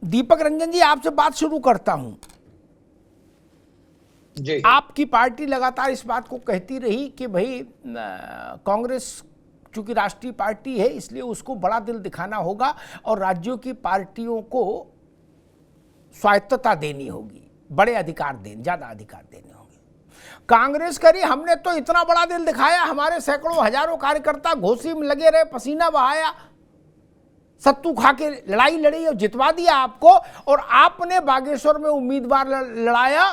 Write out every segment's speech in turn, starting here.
दीपक रंजन जी, आपसे बात शुरू करता हूं जी। आपकी पार्टी लगातार इस बात को कहती रही कि भाई कांग्रेस चूंकि राष्ट्रीय पार्टी है इसलिए उसको बड़ा दिल दिखाना होगा और राज्यों की पार्टियों को स्वायत्तता देनी होगी, बड़े अधिकार देने, ज्यादा अधिकार देने होंगे। कांग्रेस करी हमने तो इतना बड़ा दिल दिखाया, हमारे सैकड़ों हजारों कार्यकर्ता घोसी में लगे रहे, पसीना बहाया, सत्तू खा के लड़ाई लड़ी और जितवा दिया आपको। और आपने बागेश्वर में उम्मीदवार लड़ाया,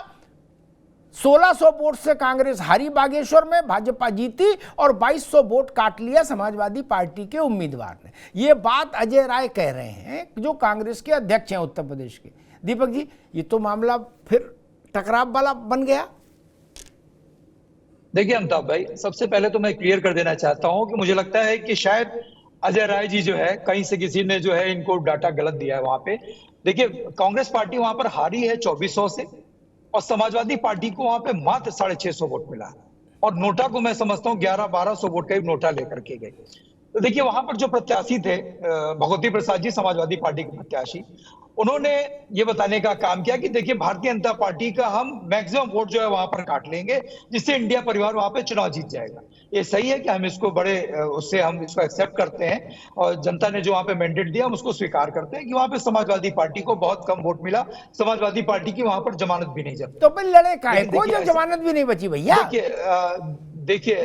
1600 वोट से कांग्रेस हारी बागेश्वर में, भाजपा जीती और 2200 वोट काट लिया समाजवादी पार्टी के उम्मीदवार ने। ये बात अजय राय कह रहे हैं जो कांग्रेस के अध्यक्ष हैं उत्तर प्रदेश के। दीपक जी, ये तो मामला फिर टकराव वाला बन गया। देखिए अमिताभ भाई, सबसे पहले तो मैं क्लियर कर देना चाहता हूं कि मुझे लगता है कि शायद अजय राय जी जो है कहीं से किसी ने जो है इनको डाटा गलत दिया है वहां पे। देखिए कांग्रेस पार्टी वहां पर हारी है 2400 से और समाजवादी पार्टी को वहां पे मात्र 650 वोट मिला और नोटा को मैं समझता हूँ 1100-1200 वोट का ही नोटा लेकर के गए। तो देखिए वहां पर जो प्रत्याशी थे भगवती प्रसाद जी, समाजवादी पार्टी के प्रत्याशी, उन्होंने ये बताने का काम किया कि देखिए भारतीय जनता पार्टी का हम मैक्सिमम वोट जो है वहां पर काट लेंगे जिससे इंडिया परिवार वहां पे चुनाव जीत जाएगा। ये सही है कि हम इसको बड़े उससे हम इसको एक्सेप्ट करते हैं और जनता ने जो वहां पे मैंडेट दिया हम उसको स्वीकार करते हैं कि वहां पे समाजवादी पार्टी को बहुत कम वोट मिला। समाजवादी पार्टी की वहां पर जमानत भी नहीं जब तो फिर लड़े काहे को जब जमानत भी नहीं बची भैया? देखिए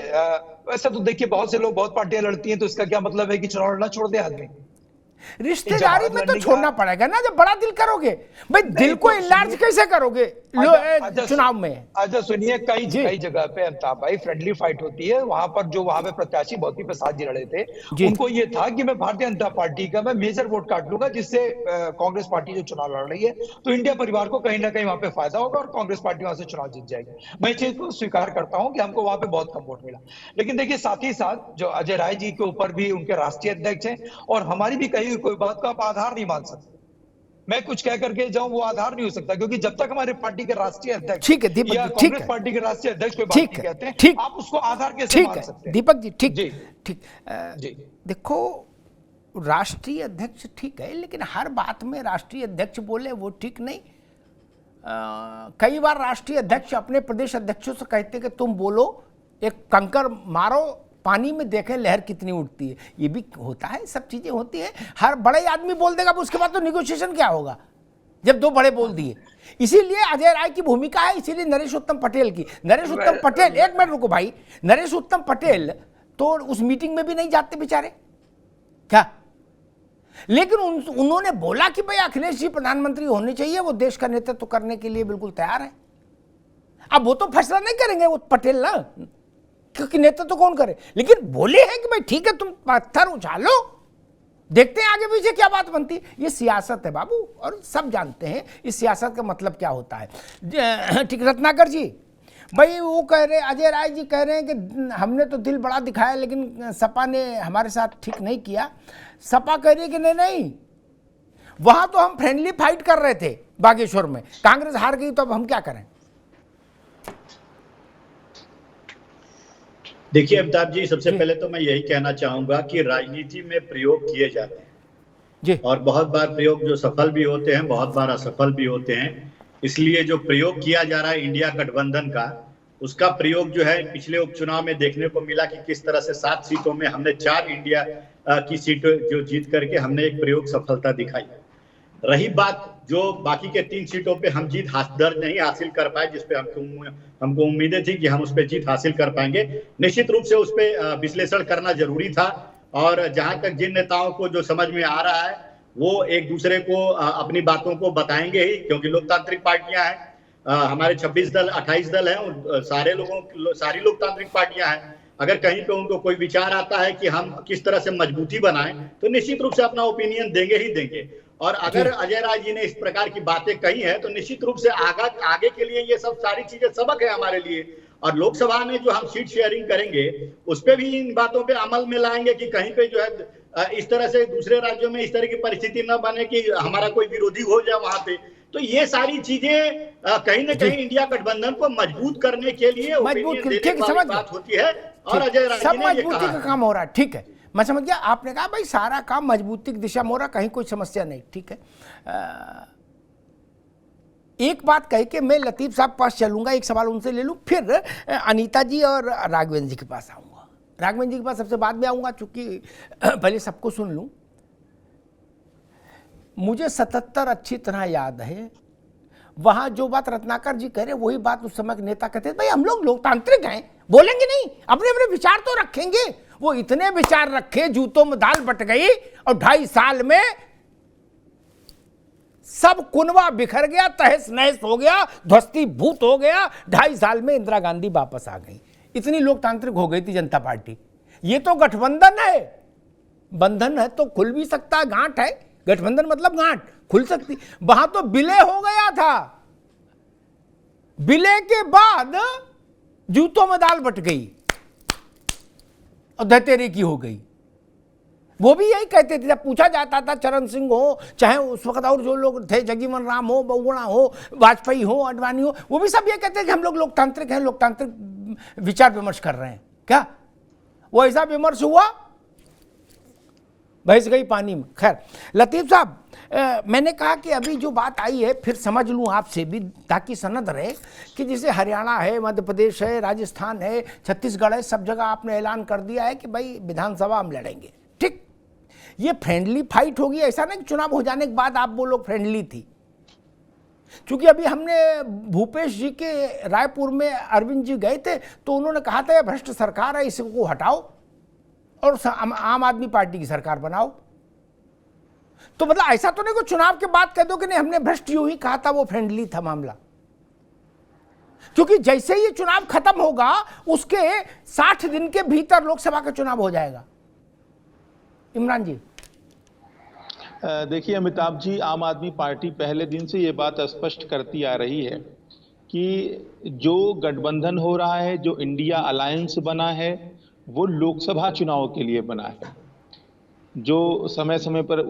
वैसा तो देखिए बहुत से लोग बहुत पार्टियां लड़ती हैं तो इसका क्या मतलब है कि चुनाव लड़ना छोड़ दे आदमी? रिश्तेदारी में तो छोड़ना पड़ेगा ना, जब बड़ा दिल करोगे भाई, दिल को इलाज कैसे करोगे चुनाव में? अच्छा सुनिए, कई जगह पे अमिताभ भाई फ्रेंडली फाइट होती है। वहां पर जो वहां पे प्रत्याशी भगवती प्रसाद जी लड़े थे उनको ये था कि मैं भारतीय जनता पार्टी का मैं मेजर वोट काट लूंगा जिससे कांग्रेस पार्टी जो चुनाव लड़ रही है तो इंडिया परिवार को कहीं ना कहीं वहां पे फायदा होगा और कांग्रेस पार्टी वहां से चुनाव जीत जाएगी। मैं इस चीज को स्वीकार करता हूं कि हमको वहां पे बहुत कम वोट मिला। लेकिन देखिए साथ ही साथ जो अजय राय जी के ऊपर भी उनके राष्ट्रीय अध्यक्ष हैं और हमारी भी कही कोई बात का आप आधार नहीं मान सकते। मैं कुछ कह करके जाऊं वो आधार नहीं हो सकता क्योंकि जब तक हमारे पार्टी के राष्ट्रीय अध्यक्ष या कांग्रेस पार्टी के राष्ट्रीय अध्यक्ष कोई बात नहीं कहते हैं, आप उसको आधार कैसे मान सकते हैं? दीपक जी ठीक देखो, राष्ट्रीय अध्यक्ष ठीक है लेकिन हर बात में राष्ट्रीय अध्यक्ष बोले वो ठीक नहीं। कई बार राष्ट्रीय अध्यक्ष अपने प्रदेश अध्यक्षों से कहते कि तुम बोलो, एक कंकर मारो पानी में, देखें लहर कितनी उठती है। ये भी होता है, सब चीजें होती है। हर बड़े आदमी बोल देगा उसके बाद तो निगोशिएशन क्या होगा जब दो बड़े बोल दिए। इसीलिए अजय राय की भूमिका है, इसीलिए नरेश उत्तम पटेल की। नरेश उत्तम पटेल, एक मिनट रुको भाई, नरेश उत्तम पटेल तो उस मीटिंग में भी नहीं जाते बेचारे क्या, लेकिन उन्होंने बोला कि भाई अखिलेश जी प्रधानमंत्री होने चाहिए, वो देश का नेतृत्व करने के लिए बिल्कुल तैयार है। अब वो तो फैसला नहीं करेंगे वो पटेल ना, क्योंकि नेतृत्व तो कौन करे, लेकिन बोले हैं कि भाई ठीक है तुम पत्थर उछालो, देखते हैं आगे पीछे क्या बात बनती। ये सियासत है बाबू और सब जानते हैं इस सियासत का मतलब क्या होता है। ठीक, रत्नाकर जी भाई वो कह रहे, अजय राय जी कह रहे हैं कि हमने तो दिल बड़ा दिखाया लेकिन सपा ने हमारे साथ ठीक नहीं किया। सपा कह रही है कि नहीं, वहां तो हम फ्रेंडली फाइट कर रहे थे बागेश्वर में, कांग्रेस हार गई तो अब हम क्या करें? देखिए अमिताभ जी, सबसे पहले तो मैं यही कहना चाहूंगा कि राजनीति में प्रयोग किए जाते हैं जी, और बहुत बार प्रयोग जो सफल भी होते हैं, बहुत बार असफल भी होते हैं। इसलिए जो प्रयोग किया जा रहा है इंडिया गठबंधन का, उसका प्रयोग जो है पिछले उपचुनाव में देखने को मिला कि किस तरह से 7 सीटों में हमने 4 इंडिया की सीट जो जीत करके हमने एक प्रयोग सफलता दिखाई। रही बात जो बाकी के 3 सीटों पे हम जीत दर्ज नहीं हासिल कर पाए, जिसपे हमको उम्मीदें थी कि हम उस पर जीत हासिल कर पाएंगे। निश्चित रूप से उस पर विश्लेषण करना जरूरी था और जहां तक जिन नेताओं को जो समझ में आ रहा है वो एक दूसरे को अपनी बातों को बताएंगे ही, क्योंकि लोकतांत्रिक पार्टियां हैं। हमारे 26 दल 28 दल हैं और सारी लोकतांत्रिक पार्टियां हैं। अगर कहीं पे उनको कोई विचार आता है कि हम किस तरह से मजबूती बनाएं तो निश्चित रूप से अपना ओपिनियन देंगे ही देंगे। और अगर अजय राय जी ने इस प्रकार की बातें कही हैं तो निश्चित रूप से आगे के लिए ये सब सारी चीजें सबक है हमारे लिए। और लोकसभा में जो हम सीट शेयरिंग करेंगे उस पर भी इन बातों पे अमल में लाएंगे कि कहीं पे जो है इस तरह से दूसरे राज्यों में इस तरह की परिस्थिति न बने कि हमारा कोई विरोधी हो जाए वहां पे। तो ये सारी चीजें कहीं ना कहीं इंडिया गठबंधन को मजबूत करने के लिए बात होती है और अजय राय जी ने ये कहा। का काम हो रहा है। ठीक है, मैं समझ गया। आपने कहा भाई सारा काम मजबूती की दिशा में हो रहा, कहीं कोई समस्या नहीं, ठीक है। एक बात कह के मैं लतीफ साहब पास चलूंगा, एक सवाल उनसे ले लूं, फिर अनीता जी और राघवेंद्र जी के पास आऊंगा। राघवेंद्र जी के पास सबसे बाद में आऊंगा, चूंकि पहले सबको सुन लूं। मुझे 77 अच्छी तरह याद है, वहां जो बात रत्नाकर जी कह रहे वही बात उस समय के नेता कहते थे, भाई हम लोग लोकतांत्रिक हैं, बोलेंगे नहीं, अपने अपने विचार तो रखेंगे। वो इतने विचार रखे, जूतों में दाल बट गई, और 2.5 साल में सब कुनवा बिखर गया, तहस नहस हो गया, ध्वस्तीभूत हो गया। 2.5 साल में इंदिरा गांधी वापस आ गई। इतनी लोकतांत्रिक हो गई थी जनता पार्टी। ये तो गठबंधन है, बंधन है तो खुल भी सकता है, गांठ है, गठबंधन मतलब गांठ खुल सकती। वहां तो विलय हो गया था, विलय के बाद जूतों में दाल बट गई और धतेरे की हो गई। वो भी यही कहते थे, जब पूछा जाता था चरण सिंह हो, चाहे उस वक्त और जो लोग थे, जगजीवन राम हो, बहुगुणा हो, वाजपेयी हो, अडवाणी हो, वो भी सब ये कहते थे कि हम लोग लोकतांत्रिक हैं, लोकतांत्रिक विचार विमर्श कर रहे हैं। क्या वो ऐसा विमर्श हुआ? भैंस गई पानी में। खैर लतीफ साहब, मैंने कहा कि अभी जो बात आई है, फिर समझ लूं आपसे भी, ताकि सनद रहे कि जैसे हरियाणा है, मध्य प्रदेश है, राजस्थान है, छत्तीसगढ़ है, सब जगह आपने ऐलान कर दिया है कि भाई विधानसभा हम लड़ेंगे। ठीक, ये फ्रेंडली फाइट होगी, ऐसा नहीं कि चुनाव हो जाने के बाद आप वो लोग फ्रेंडली थी। क्योंकि अभी हमने भूपेश जी के रायपुर में अरविंद जी गए थे, तो उन्होंने कहा था ये भ्रष्ट सरकार है, इसको हटाओ और आम आदमी पार्टी की सरकार बनाओ। तो मतलब ऐसा तो नहीं कि चुनाव के बाद कह दो कि नहीं हमने भ्रष्ट यूं ही कहा था, वो फ्रेंडली था मामला। क्योंकि जैसे ही चुनाव खत्म होगा, उसके 60 दिन के भीतर लोकसभा का चुनाव हो जाएगा। इमरान जी। देखिए अमिताभ जी, आम आदमी पार्टी पहले दिन से ये बात स्पष्ट करती आ रही है कि जो गठबंधन हो रहा है, जो इंडिया अलायंस बना है, वो लोकसभा चुनाव के लिए बना है। जो समय समय पर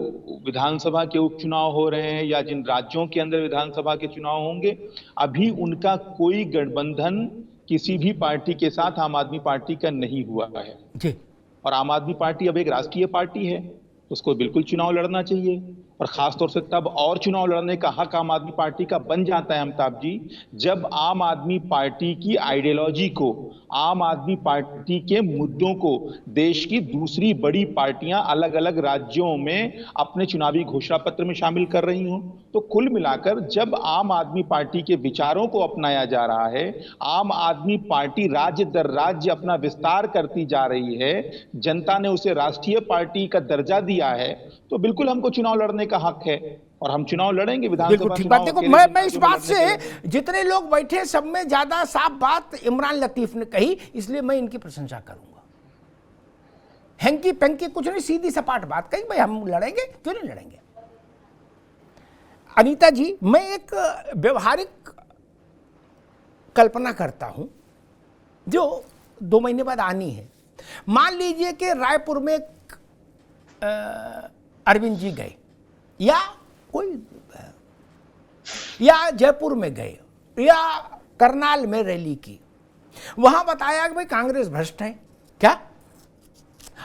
विधानसभा के उपचुनाव हो रहे हैं या जिन राज्यों के अंदर विधानसभा के चुनाव होंगे, अभी उनका कोई गठबंधन किसी भी पार्टी के साथ आम आदमी पार्टी का नहीं हुआ है जी। और आम आदमी पार्टी अब एक राष्ट्रीय पार्टी है, उसको बिल्कुल चुनाव लड़ना चाहिए। और खासतौर से तब और चुनाव लड़ने का हक आम आदमी पार्टी का बन जाता है अमिताभ जी, जब आम आदमी पार्टी की आइडियोलॉजी को, आम आदमी पार्टी के मुद्दों को देश की दूसरी बड़ी पार्टियां अलग अलग राज्यों में अपने चुनावी घोषणा पत्र में शामिल कर रही हों। तो कुल मिलाकर जब आम आदमी पार्टी के विचारों को अपनाया जा रहा है, आम आदमी पार्टी राज्य दर राज्य अपना विस्तार करती जा रही है, जनता ने उसे राष्ट्रीय पार्टी का दर्जा दिया है, तो बिल्कुल हमको चुनाव लड़ने का हक है और हम चुनाव लड़ेंगे विधानसभा चुनाव। देखो मैं इस बात से, जितने लोग बैठे सब में ज्यादा साफ बात इमरान लतीफ ने कही, इसलिए मैं इनकी प्रशंसा करूंगा। हैंकी पेंकी कुछ नहीं, सीधी सपाट बात कही, भाई हम लड़ेंगे, क्यों नहीं लड़ेंगे। अनीता जी, मैं एक व्यवहारिक कल्पना करता हूं जो 2 महीने बाद आनी है। मान लीजिए कि रायपुर में अरविंद जी गए, या कोई, या जयपुर में गए, या करनाल में रैली की, वहां बताया कि भाई कांग्रेस भ्रष्ट है क्या,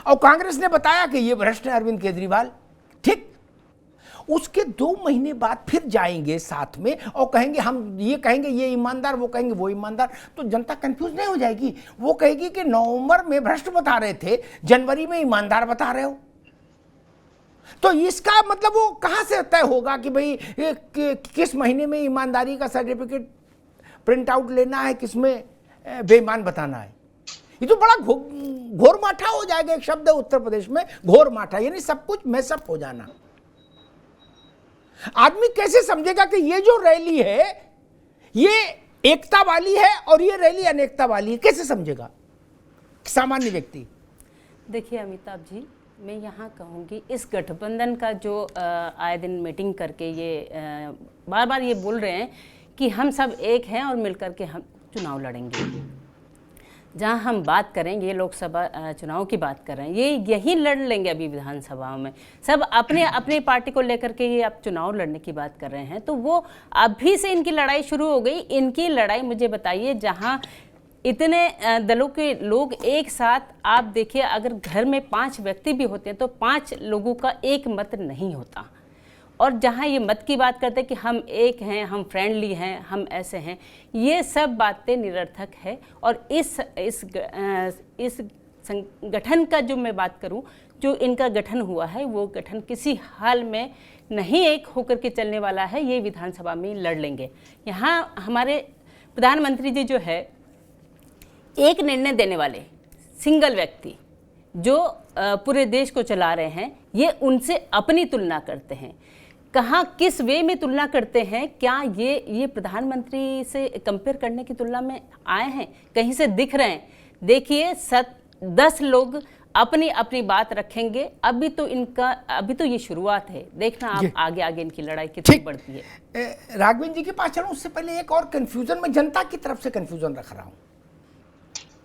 और कांग्रेस ने बताया कि ये भ्रष्ट है अरविंद केजरीवाल। ठीक, उसके 2 महीने बाद फिर जाएंगे साथ में और कहेंगे, हम ये कहेंगे ये ईमानदार, वो कहेंगे वो ईमानदार, तो जनता कंफ्यूज नहीं हो जाएगी। वो कहेगी कि नवंबर में भ्रष्ट बता रहे थे, जनवरी में ईमानदार बता रहे हो। तो इसका मतलब वो कहां से तय होगा कि भाई किस महीने में ईमानदारी का सर्टिफिकेट प्रिंट आउट लेना है, किसमें बेईमान बताना है। ये तो बड़ा घोर माठा हो जाएगा। एक शब्द है उत्तर प्रदेश में, घोर माठा, यानी सब कुछ मैसअप हो जाना। आदमी कैसे समझेगा कि ये जो रैली है ये एकता वाली है और ये रैली अनेकता वाली है, कैसे समझेगा सामान्य व्यक्ति। देखिए अमिताभ जी, मैं यहाँ कहूँगी, इस गठबंधन का जो आए दिन मीटिंग करके ये बार बार ये बोल रहे हैं कि हम सब एक हैं और मिलकर के हम चुनाव लड़ेंगे। जहाँ हम बात करेंगे, ये लोकसभा चुनाव की बात कर रहे हैं, ये यही लड़ लेंगे अभी विधानसभा में। सब अपने अपनी पार्टी को लेकर के ये आप चुनाव लड़ने की बात कर रहे हैं, तो वो अभी से इनकी लड़ाई शुरू हो गई। इनकी लड़ाई मुझे बताइए, जहाँ इतने दलों के लोग एक साथ, आप देखिए अगर घर में 5 व्यक्ति भी होते हैं तो 5 लोगों का एक मत नहीं होता। और जहाँ ये मत की बात करते हैं कि हम एक हैं, हम फ्रेंडली हैं, हम ऐसे हैं, ये सब बातें निरर्थक है। और इस संगठन का जो मैं बात करूं, जो इनका गठन हुआ है, वो गठन किसी हाल में नहीं एक होकर के चलने वाला है। ये विधानसभा में लड़ लेंगे। यहाँ हमारे प्रधानमंत्री जी जो है, एक निर्णय देने वाले सिंगल व्यक्ति जो पूरे देश को चला रहे हैं, ये उनसे अपनी तुलना करते हैं। कहाँ किस वे में तुलना करते हैं? क्या ये प्रधानमंत्री से कंपेयर करने की तुलना में आए हैं? कहीं से दिख रहे हैं? देखिए 10 लोग अपनी अपनी बात रखेंगे। अभी तो ये शुरुआत है, देखना आप आगे आगे इनकी लड़ाई कितनी बढ़ती है। राघवेंद्र जी के पास चलूं उससे पहले एक और कंफ्यूजन, मैं जनता की तरफ से कंफ्यूजन रख रहा हूं।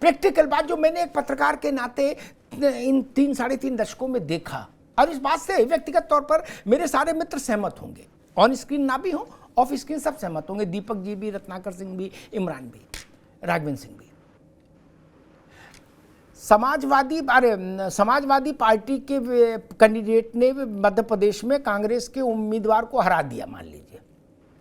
प्रैक्टिकल बात जो मैंने एक पत्रकार के नाते इन 3-3.5 दशकों में देखा, और इस बात से व्यक्तिगत तौर पर मेरे सारे मित्र सहमत होंगे, ऑन स्क्रीन ना भी हो, ऑफ स्क्रीन सब सहमत होंगे, दीपक जी भी, रत्नाकर सिंह भी, इमरान भी, राघवेंद्र सिंह भी। समाजवादी पार्टी के कैंडिडेट ने मध्य प्रदेश में कांग्रेस के उम्मीदवार को हरा दिया, मान लीजिए,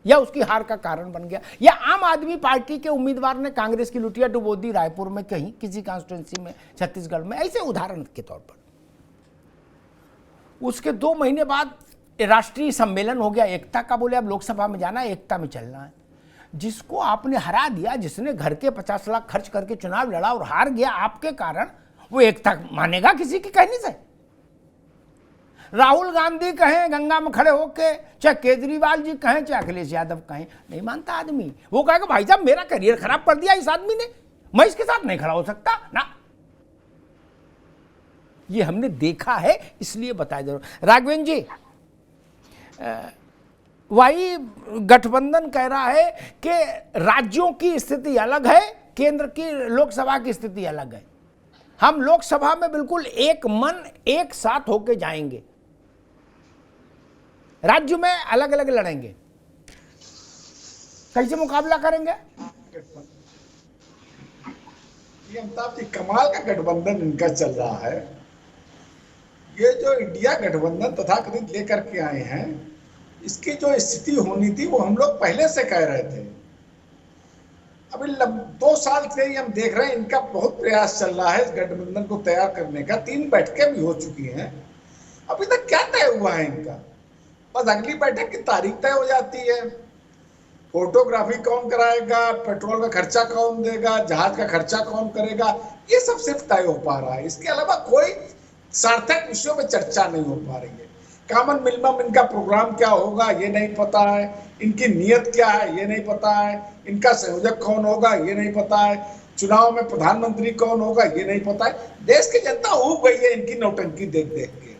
या उसकी हार का कारण बन गया, या आम आदमी पार्टी के उम्मीदवार ने कांग्रेस की लुटिया डुबो दी रायपुर में, कहीं किसी कॉन्स्टिट्यूंसी में, छत्तीसगढ़ में, ऐसे उदाहरण के तौर पर। उसके 2 महीने बाद राष्ट्रीय सम्मेलन हो गया एकता का, बोले अब लोकसभा में जाना है, एकता में चलना है। जिसको आपने हरा दिया, जिसने घर के 50 लाख खर्च करके चुनाव लड़ा और हार गया आपके कारण, वो एकता मानेगा किसी की कहने से? राहुल गांधी कहें गंगा में खड़े होके, चाहे केजरीवाल जी कहें, चाहे अखिलेश यादव कहें, नहीं मानता आदमी। वो कहेगा भाई साहब मेरा करियर खराब कर दिया इस आदमी ने, मैं इसके साथ नहीं खड़ा हो सकता ना। ये हमने देखा है, इसलिए बताया जरूर। राघवेंद्र जी, वही गठबंधन कह रहा है कि राज्यों की स्थिति अलग है, केंद्र की लोकसभा की स्थिति अलग है। हम लोकसभा में बिल्कुल एक मन एक साथ होके जाएंगे, राज्य में अलग अलग लड़ेंगे। कैसे मुकाबला करेंगे? ये अमिताभ जी, कमाल का गठबंधन इनका चल रहा है। ये जो इंडिया गठबंधन तथाकथित लेकर के आए हैं, इसकी जो स्थिति होनी थी वो हम लोग पहले से कह रहे थे। अभी 2 साल से ही हम देख रहे हैं, इनका बहुत प्रयास चल रहा है इस गठबंधन को तैयार करने का। 3 बैठकें भी हो चुकी हैं, अभी तक क्या तय हुआ है इनका? बस अगली बैठक की तारीख तय हो जाती है। फोटोग्राफी कौन कराएगा, पेट्रोल का खर्चा कौन देगा, जहाज का खर्चा कौन करेगा, ये सब सिर्फ तय हो पा रहा है। इसके अलावा कोई सार्थक विषयों में चर्चा नहीं हो पा रही है। कॉमन मिनिमम इनका प्रोग्राम क्या होगा ये नहीं पता है, इनकी नीयत क्या है ये नहीं पता है, इनका संयोजक कौन होगा ये नहीं पता है, चुनाव में प्रधानमंत्री कौन होगा ये नहीं पता है। देश की जनता ऊब गई है इनकी नौटंकी देख देख के।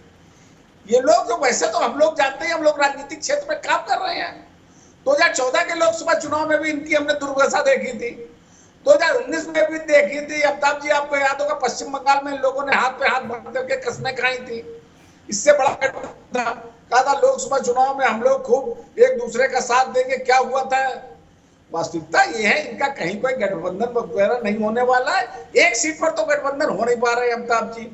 ये लोग जो, वैसे तो हम लोग जानते हैं, हम लोग राजनीतिक क्षेत्र में काम कर रहे हैं। 2014 के लोकसभा चुनाव में भी इनकी हमने दुर्दशा देखी थी, 2019 में भी देखी थी। अमिताभ जी, आपको याद होगा पश्चिम बंगाल में इन लोगों ने हाथ पे हाथ भर के कसमें खाई थी। इससे बड़ा कहा था लोकसभा चुनाव में हम लोग खूब एक दूसरे का साथ देंगे, क्या हुआ था? वास्तविकता ये है, इनका कहीं कोई गठबंधन वगैरह नहीं होने वाला है। 1 सीट पर तो गठबंधन हो नहीं पा रहे अमिताभ जी।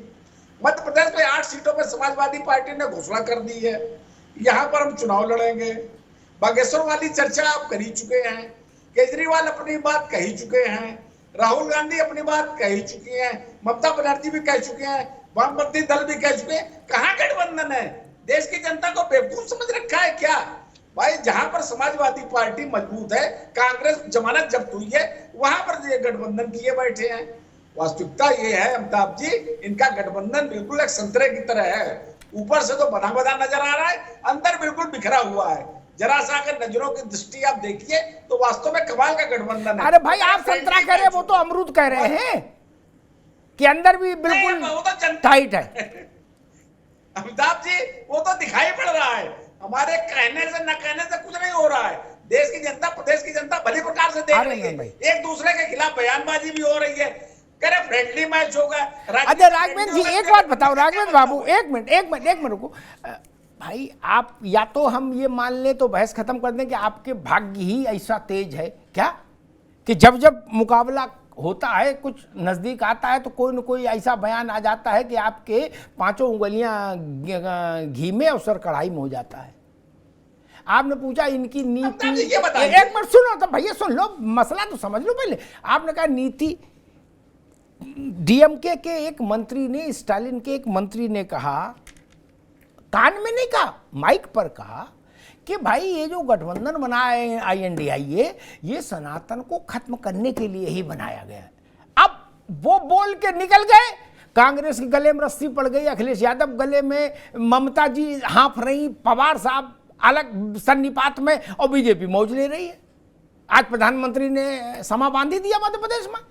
मध्य प्रदेश में 8 सीटों पर समाजवादी पार्टी ने घोषणा कर दी है, यहाँ पर हम चुनाव लड़ेंगे। बागेश्वर वाली चर्चा आप कर ही चुके हैं, केजरीवाल अपनी बात कह ही चुके हैं, राहुल गांधी अपनी बात कह ही चुकी हैं, ममता बनर्जी भी कह चुके हैं, वामपंथी दल भी कह चुके हैं। कहाँ गठबंधन है? देश की जनता को बेवकूफ समझ रखा है क्या? भाई, जहां पर समाजवादी पार्टी मजबूत है, कांग्रेस जमानत जब्त हुई है, वहां पर ये गठबंधन किए बैठे हैं। वास्तविकता ये है अमिताभ जी, इनका गठबंधन बिल्कुल एक संतरे की तरह है। ऊपर से तो बना बना नजर आ रहा है, अंदर बिल्कुल बिखरा हुआ है। जरा सा अगर नजरों की दृष्टि आप देखिए तो वास्तव में कमाल का गठबंधन है। अरे भाई, आप संतरा कह रहे हैं, वो तो अमरूद कह रहे हैं कि अंदर भी बिल्कुल टाइट है। अमिताभ जी, वो तो दिखाई पड़ रहा है, हमारे कहने से न कहने से कुछ नहीं हो रहा है। देश की जनता, प्रदेश की जनता भली प्रकार से देख रही है। एक दूसरे के खिलाफ बयानबाजी भी हो रही है, करे फ्रेंडली मैच होगा। अच्छा राघवेंद्र जी, एक बात बताओ, राघवेंद्र बाबू, एक मिनट रुको भाई। आप या तो हम ये मान लें तो बहस खत्म कर दें कि आपके भाग्य ही ऐसा तेज है क्या कि जब जब मुकाबला होता है, कुछ नज़दीक आता है तो कोई न कोई ऐसा बयान आ जाता है कि आपके 5 उंगलियां घी में और सर कढ़ाई में हो जाता है। आपने पूछा इनकी नीति, एक मिनट सुनो तो भैया, सुन लो, मसला तो समझ लो पहले। आपने कहा नीति, डीएमके के एक मंत्री ने, स्टालिन के एक मंत्री ने कहा, कान में नहीं कहा, माइक पर कहा कि भाई ये जो गठबंधन बना है INDIA, ये सनातन को खत्म करने के लिए ही बनाया गया है। अब वो बोल के निकल गए, कांग्रेस के गले में रस्सी पड़ गई, अखिलेश यादव गले में, ममता जी हाँफ रही, पवार साहब अलग सन्निपात में, और बीजेपी मौज ले रही है। आज प्रधानमंत्री ने समा बांधी दिया मध्य प्रदेश में।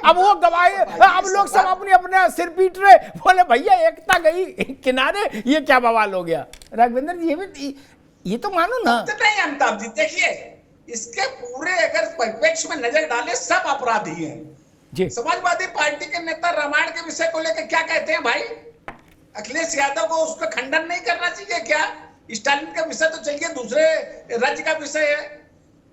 अब वो गवाए, अब लोग सब अपने अपने सिर पीट रहे, बोले भैया एकता गई किनारे, ये क्या बवाल हो गया। राघवेंद्र जी ये तो मानो ना। तो नहीं अमिताभ जी, देखिए इसके पूरे अगर परिप्रेक्ष्य में नजर डाले, सब अपराधी हैं जी। समाजवादी पार्टी के नेता रामायण के विषय को लेकर क्या कहते हैं भाई? अखिलेश यादव को उसका खंडन नहीं करना चाहिए क्या? स्टालिन का विषय तो चलिए दूसरे राज्य का विषय है,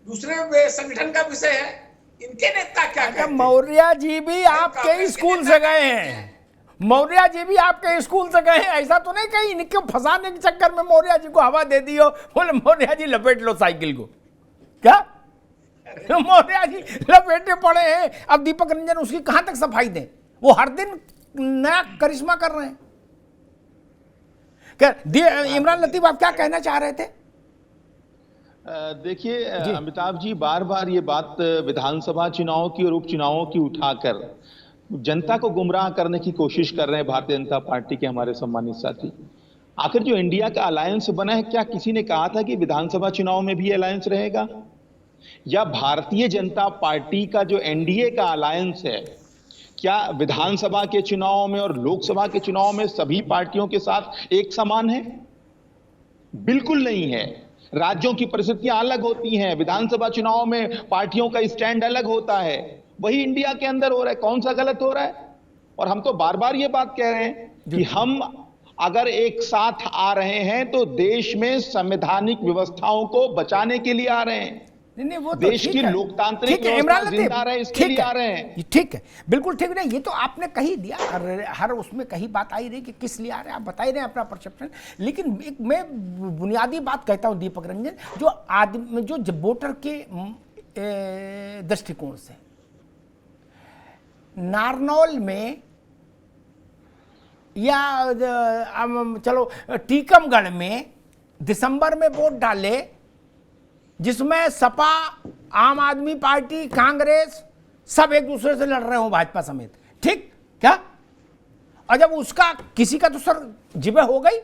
दूसरे संगठन का विषय है, इनके नेता क्या कहते हैं? मौर्य जी भी आपके स्कूल से गए हैं, मौर्य जी भी आपके स्कूल से गए हैं। ऐसा तो नहीं कहीं इनके फंसाने के चक्कर में मौर्य जी को हवा दे दी हो, बोले मौर्य जी लपेट लो साइकिल को, क्या मौर्य जी लपेटे पड़े हैं। अब दीपक रंजन उसकी कहां तक सफाई दें? वो हर दिन नया करिश्मा कर रहे हैं। क्या इमरान लतीफ आप क्या कहना चाह रहे थे? देखिए अमिताभ जी, बार बार ये बात विधानसभा चुनाव की और उपचुनावों की उठाकर जनता को गुमराह करने की कोशिश कर रहे हैं भारतीय जनता पार्टी के हमारे सम्मानित साथी। आखिर जो इंडिया का अलायंस बना है, क्या किसी ने कहा था कि विधानसभा चुनाव में भी अलायंस रहेगा? या भारतीय जनता पार्टी का जो NDA का अलायंस है, क्या विधानसभा के चुनाव में और लोकसभा के चुनाव में सभी पार्टियों के साथ एक समान है? बिल्कुल नहीं है। राज्यों की परिस्थितियां अलग होती हैं, विधानसभा चुनाव में पार्टियों का स्टैंड अलग होता है। वही इंडिया के अंदर हो रहा है। कौन सा गलत हो रहा है? और हम तो बार बार ये बात कह रहे हैं कि हम अगर एक साथ आ रहे हैं तो देश में संवैधानिक व्यवस्थाओं को बचाने के लिए आ रहे हैं। नहीं, वो तो देश की लोकतांत्रिक व्यवस्था जिंदा रहे इसके लिए आ रहे हैं। ठीक है, बिल्कुल ठीक है। ये तो आपने कही दिया, हर उसमें कही बात आई रही कि किस लिए आ रहे हैं, आप बता ही रहे हैं अपना परसेप्शन। लेकिन एक मैं बुनियादी बात कहता हूं दीपक रंजन, जो आदमी जो वोटर के दृष्टिकोण से, नारनौल में या चलो टीकमगढ़ में दिसंबर में वोट डाले, जिसमें सपा, आम आदमी पार्टी, कांग्रेस सब एक दूसरे से लड़ रहे हो, भाजपा समेत, ठीक क्या? और जब उसका किसी का तो सर जिबे हो गई,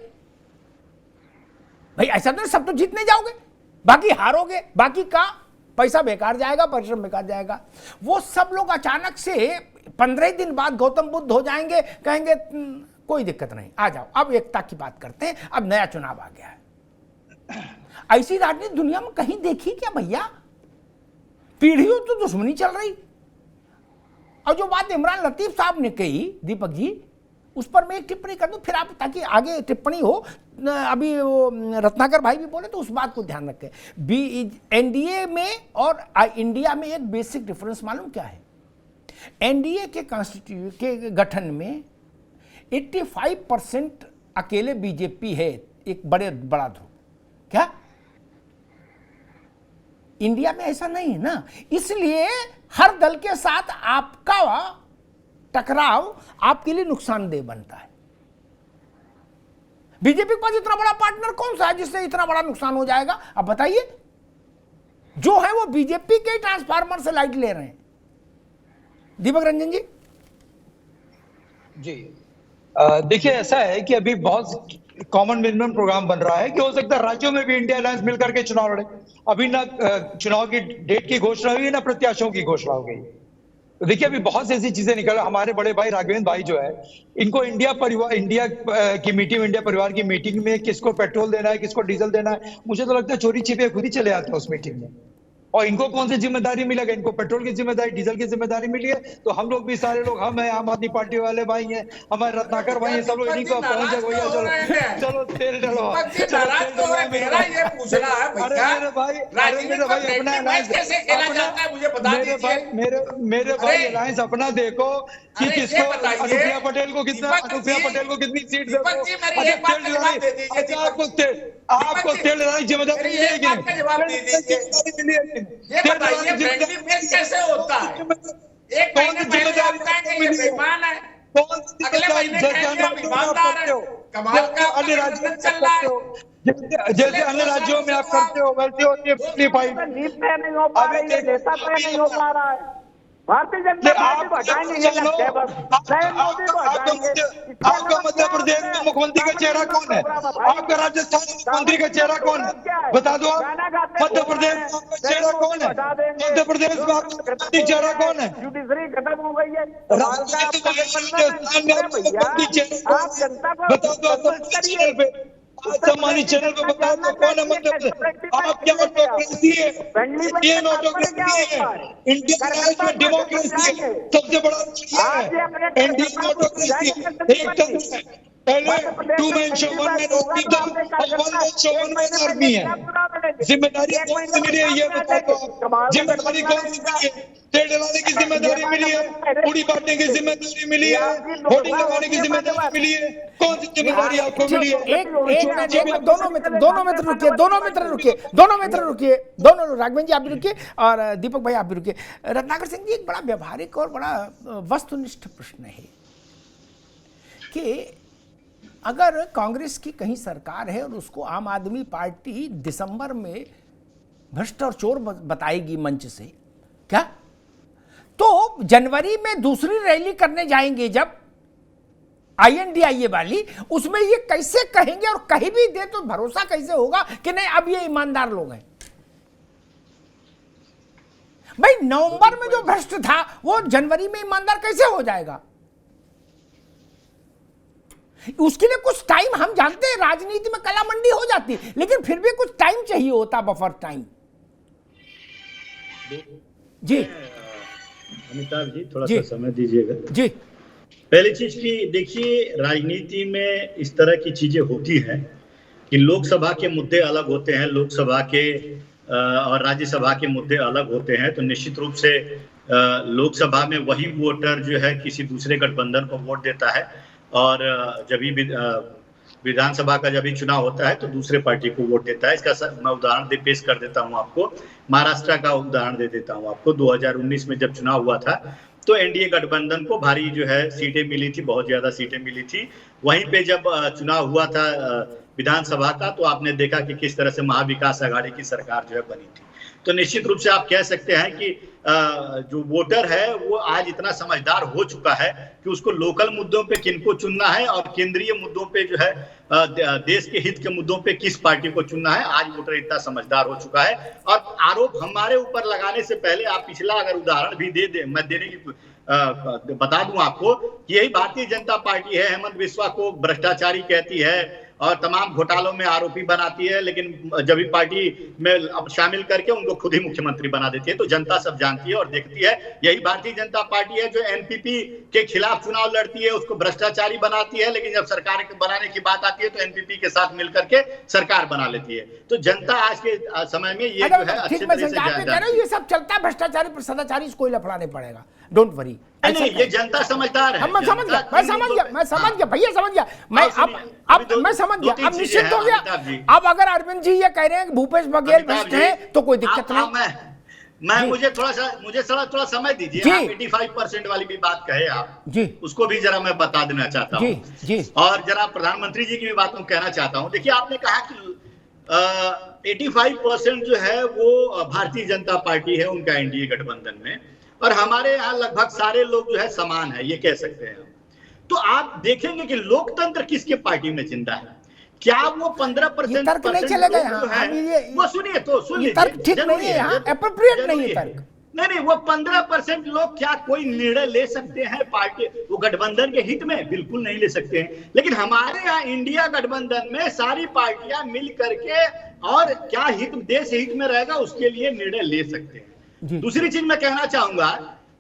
भाई ऐसा तो सब तो जीत नहीं जाओगे, बाकी हारोगे, बाकी का पैसा बेकार जाएगा, परिश्रम बेकार जाएगा। वो सब लोग अचानक से 15 दिन बाद गौतम बुद्ध हो जाएंगे, कहेंगे कोई दिक्कत नहीं, आ जाओ, अब एकता की बात करते हैं, अब नया चुनाव आ गया है। ऐसी राजनीति दुनिया में कहीं देखी क्या भैया? पीढ़ियों तो दुश्मनी चल रही। और जो बात इमरान लतीफ साहब ने कही दीपक जी, उस पर मैं एक टिप्पणी कर दूं, फिर आप, ताकि आगे टिप्पणी हो। अभी वो रत्नाकर भाई भी बोले तो उस बात को ध्यान रखें। NDA में और इंडिया में एक बेसिक डिफरेंस मालूम क्या है? NDA के गठन में 85% अकेले बीजेपी है, एक बड़ा ध्रुव, क्या? इंडिया में ऐसा नहीं है ना, इसलिए हर दल के साथ आपका टकराव आपके लिए नुकसानदेह बनता है। बीजेपी के पास इतना बड़ा पार्टनर कौन सा है जिससे इतना बड़ा नुकसान हो जाएगा? अब बताइए। जो है वो बीजेपी के ट्रांसफार्मर से लाइट ले रहे हैं। दीपक रंजन जी। जी देखिए, ऐसा है कि अभी बहुत कॉमन मिनिमम प्रोग्राम बन रहा है कि हो सकता है राज्यों में भी इंडिया अलायंस मिलकर के चुनाव लड़े। अभी ना चुनाव की डेट की घोषणा हुई, ना प्रत्याशियों की घोषणा हो गई। तो देखिए, अभी बहुत सी ऐसी चीजें निकल, हमारे बड़े भाई राघवेंद्र भाई जो है, इनको इंडिया की मीटिंग, इंडिया परिवार की मीटिंग में किसको पेट्रोल देना है, किसको डीजल देना है, मुझे तो लगता है चोरी छिपे खुद ही चले आते हैं उस मीटिंग में। और इनको कौन सी जिम्मेदारी मिलेगा? इनको पेट्रोल की जिम्मेदारी, डीजल की जिम्मेदारी मिली है। तो हम लोग भी सारे लोग, हम हैं आम आदमी पार्टी वाले भाई हैं, हमारे रत्नाकर भाई हैं, सब लोग इन्हीं को पहुंचे भैया, चलो तेल डलवा, मेरा ये पूछना है भैया, मेरे भाई अपना मैच कैसे खेला जाता है मुझे बता दीजिए। मेरे भाई अलायंस अपना देखो कि किसको, अनुप्रिया पटेल को कितनी सीट दे, आपको तेल डलाने की जिम्मेदारी मिली है कि ये बताइए फ्रेंडली मैच कैसे होता है? एक महीने पहले आप कहेंगे ये बेईमान है, अगले महीने कहेंगे आप ईमानदार है। कमाल का अन्य राज्यों में चल रहा है, जैसे अन्य राज्यों में आप करते हो वैसे होती है पिछली फाइट। नहीं हो पा रही है, नेता नहीं हो पा रहा है। भारतीय जनता पार्टी को हटाएंगे, ये लगता है बस नरेंद्र मोदी को हटाएंगे। आपका मध्य प्रदेश में मुख्यमंत्री का चेहरा कौन है? आपका राजस्थान में मुख्यमंत्री का चेहरा कौन है? बता दो आप। मध्य प्रदेश में आपका चेहरा कौन है? मध्य प्रदेश में आपका चेहरा कौन है? जुडिशरी खत्म हो गई है। राजस्थान में मुख्यमंत्री चेहरा कौन है? बता दो आप सम्मानित चैनल पे बता दो कौन है मध्य प्रदेश? आप क्या ऑटोक्रेसी है? इंडियन ऑटोक्रेसी है, इंडियन राइट में डेमोक्रेसी है, सबसे बड़ा है इंडियन ऑटोक्रेसी। पहले 2 मैन शो 1 मैन हॉस्पिटल और 1 मैन शो 1 मैन आर्मी है। जिम्मेदारी कौन सी मिली है ये बता दो। जिम्मेदारी कौन सी मिली है? तेल डलाने की जिम्मेदारी मिली है, पूरी बांटने की जिम्मेदारी मिली है, होर्डिंग लगाने की जिम्मेदारी मिली है, कौन सी जिम्मेदारी आपको मिली है? एक दोनों मित्र रुकिए, दोनों राघवेंद्र जी आप भी रुकिए और दीपक भाई आप भी रुकिए। रत्नाकर सिंह जी, एक बड़ा व्यवहारिक और बड़ा वस्तुनिष्ठ प्रश्न है कि अगर कांग्रेस की कहीं सरकार है और उसको आम आदमी पार्टी दिसंबर में भ्रष्ट और चोर बताएगी मंच से, क्या तो जनवरी में दूसरी रैली करने जाएंगे जब INDIA वाली, उसमें ये कैसे कहेंगे? और कहीं भी दे तो भरोसा कैसे होगा कि नहीं अब ये ईमानदार लोग हैं? भाई नवंबर में जो भ्रष्ट था वो जनवरी में ईमानदार कैसे हो जाएगा? उसके लिए कुछ टाइम, हम जानते हैं राजनीति में कला मंडी हो जाती, लेकिन फिर भी कुछ टाइम चाहिए होता, बफर टाइम। जी अमिताभ जी, थोड़ा सा समय दीजिएगा जी। पहली चीज की देखिए, राजनीति में इस तरह की चीजें होती हैं कि लोकसभा के मुद्दे अलग होते हैं, लोकसभा के और राज्यसभा के मुद्दे अलग होते हैं। तो निश्चित रूप से लोकसभा में वही वोटर जो है किसी दूसरे गठबंधन को वोट देता है, और जब भी विधानसभा का जब भी चुनाव होता है तो दूसरे पार्टी को वोट देता है। इसका मैं उदाहरण पेश कर देता हूं आपको, महाराष्ट्र का उदाहरण दे देता हूं आपको। 2019 में जब चुनाव हुआ था तो एनडीए गठबंधन को भारी जो है सीटें मिली थी, बहुत ज्यादा सीटें मिली थी। वहीं पे जब चुनाव हुआ था विधानसभा का, तो आपने देखा कि किस तरह से महाविकास आघाड़ी की सरकार जो है बनी थी। तो निश्चित रूप से आप कह सकते हैं कि जो वोटर है वो आज इतना समझदार हो चुका है कि उसको लोकल मुद्दों पे किनको चुनना है और केंद्रीय मुद्दों पे जो है देश के हित के मुद्दों पे किस पार्टी को चुनना है, आज वोटर इतना समझदार हो चुका है। और आरोप हमारे ऊपर लगाने से पहले आप पिछला अगर उदाहरण भी दे दे, मैं देने की बता दूं आपको, यही भारतीय जनता पार्टी है, हेमंत बिस्वा को भ्रष्टाचारी कहती है और तमाम घोटालों में आरोपी बनाती है, लेकिन जब भी पार्टी में शामिल करके उनको खुद ही मुख्यमंत्री बना देती है। तो जनता सब जानती है और देखती है। यही भारतीय जनता पार्टी है जो एनपीपी के खिलाफ चुनाव लड़ती है, उसको भ्रष्टाचारी बनाती है, लेकिन जब सरकार बनाने की बात आती है तो एनपीपी के साथ मिलकर के सरकार बना लेती है। तो जनता आज के समय में ये जो है अच्छी तरह से जानती है। ये सब चलता है, भ्रष्टाचारी सदाचारी, कोई लफड़ा नहीं पड़ेगा, डोंट वरी। नहीं, ये जनता समझदार है। मैं समझ गया भैया, समझ गया मैं। अब मैं समझ गया, अब निश्चित हो गया। अब अगर अरविंद जी ये कह रहे हैं कि भूपेश बघेल भ्रष्ट है तो कोई दिक्कत नहीं। मुझे थोड़ा समय दीजिए। आप 85% वाली भी बात कहे आप जी, उसको भी जरा मैं बता देना चाहता हूँ जी। और जरा प्रधानमंत्री जी की भी बात कहना चाहता हूँ। देखिए, आपने कहा कि 85% जो है वो भारतीय जनता पार्टी है, उनका एनडीए गठबंधन में, और हमारे यहाँ लगभग सारे लोग जो है समान है, ये कह सकते हैं। तो आप देखेंगे कि लोकतंत्र किसके पार्टी में जिंदा है। क्या वो 15% तर्क नहीं चलेगा यहाँ, वो सुनिए तो सुन लीजिए, ठीक नहीं है यहाँ, एप्रोप्रिएट नहीं है तर्क। नहीं, वो 15% लोग क्या कोई निर्णय ले सकते हैं पार्टी वो गठबंधन के हित में? बिल्कुल नहीं ले सकते हैं। लेकिन हमारे यहाँ इंडिया गठबंधन में सारी पार्टियां मिल करके और क्या हित, देश हित में रहेगा उसके लिए निर्णय ले सकते हैं। दूसरी चीज मैं कहना चाहूंगा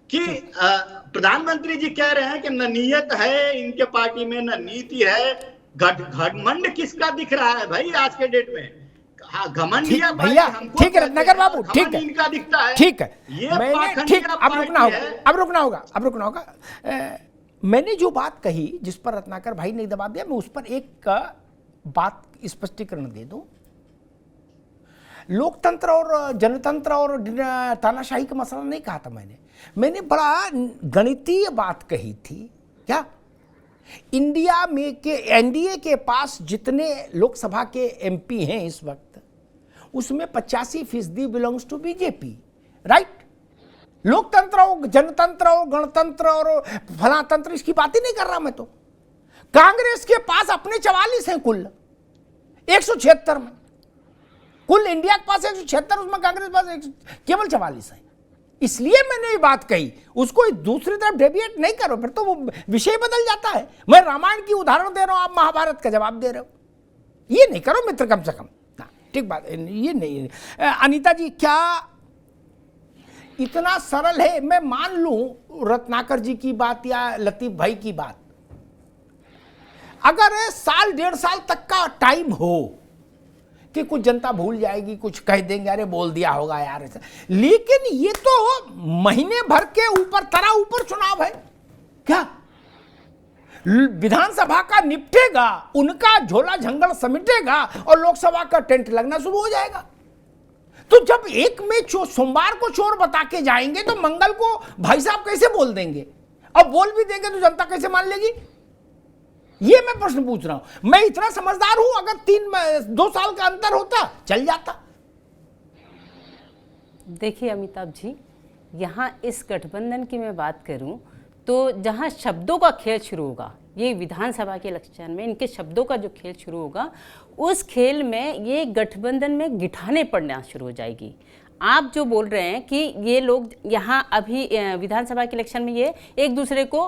कि प्रधानमंत्री जी कह रहे हैं कि न नियत है इनके पार्टी में, न नीति है। घमंड किसका दिख रहा है भाई आज के डेट में? घमंड भैया ठीक है रत्नाकर बाबू, ठीक है, इनका दिखता है, ठीक है, ये मैंने ठीक, अब रुकना होगा। मैंने जो बात कही जिस पर रत्नाकर भाई ने दबाव दिया, मैं उस पर एक बात स्पष्टीकरण दे दूं। लोकतंत्र और जनतंत्र और तानाशाही का मसला नहीं कहा था मैंने बड़ा गणितीय बात कही थी। क्या इंडिया में के एनडीए के पास जितने लोकसभा के एमपी हैं इस वक्त, उसमें 85% बिलोंग्स टू बीजेपी, राइट? लोकतंत्र हो, जनतंत्र हो, गणतंत्र और फलातंत्र, इसकी बात ही नहीं कर रहा मैं तो। कांग्रेस के पास अपने 44 हैं कुल 176 में, कुल इंडिया के पास 176, उसमें कांग्रेस के पास केवल 44 है। इसलिए मैंने ये बात कही, उसको दूसरी तरफ डेविएट नहीं करो, फिर तो वो विषय बदल जाता है। मैं रामायण की उदाहरण दे रहा हूं, आप महाभारत का जवाब दे रहे हो। ये नहीं करो मित्र, कम से कम ना, ठीक बात ये नहीं। अनीता जी, क्या इतना सरल है? मैं मान लूं रत्नाकर जी की बात या लतीफ भाई की बात, अगर साल 1.5 साल तक का टाइम हो कि कुछ जनता भूल जाएगी, कुछ कह देंगे, अरे बोल दिया होगा यार ऐसा, लेकिन ये तो महीने भर के ऊपर चुनाव है। क्या विधानसभा का निपटेगा, उनका झोला झंगड़ समेटेगा और लोकसभा का टेंट लगना शुरू हो जाएगा। तो जब एक में सोमवार को चोर बता के जाएंगे तो मंगल को भाई साहब कैसे बोल देंगे? अब बोल भी देंगे तो जनता कैसे मान लेगी? ये मैं प्रश्न पूछ रहा हूं। मैं इतना समझदार हूं, अगर 2 साल का अंतर होता चल जाता। देखिए अमिताभ जी, यहाँ इस गठबंधन की मैं बात करूं तो जहाँ शब्दों का खेल शुरू होगा, ये विधानसभा के इलेक्शन में इनके शब्दों का जो खेल शुरू होगा, उस खेल में ये गठबंधन में गिठाने पड़ना शुरू हो जाएगी। आप जो बोल रहे हैं कि ये लोग यहाँ अभी विधानसभा के इलेक्शन में ये एक दूसरे को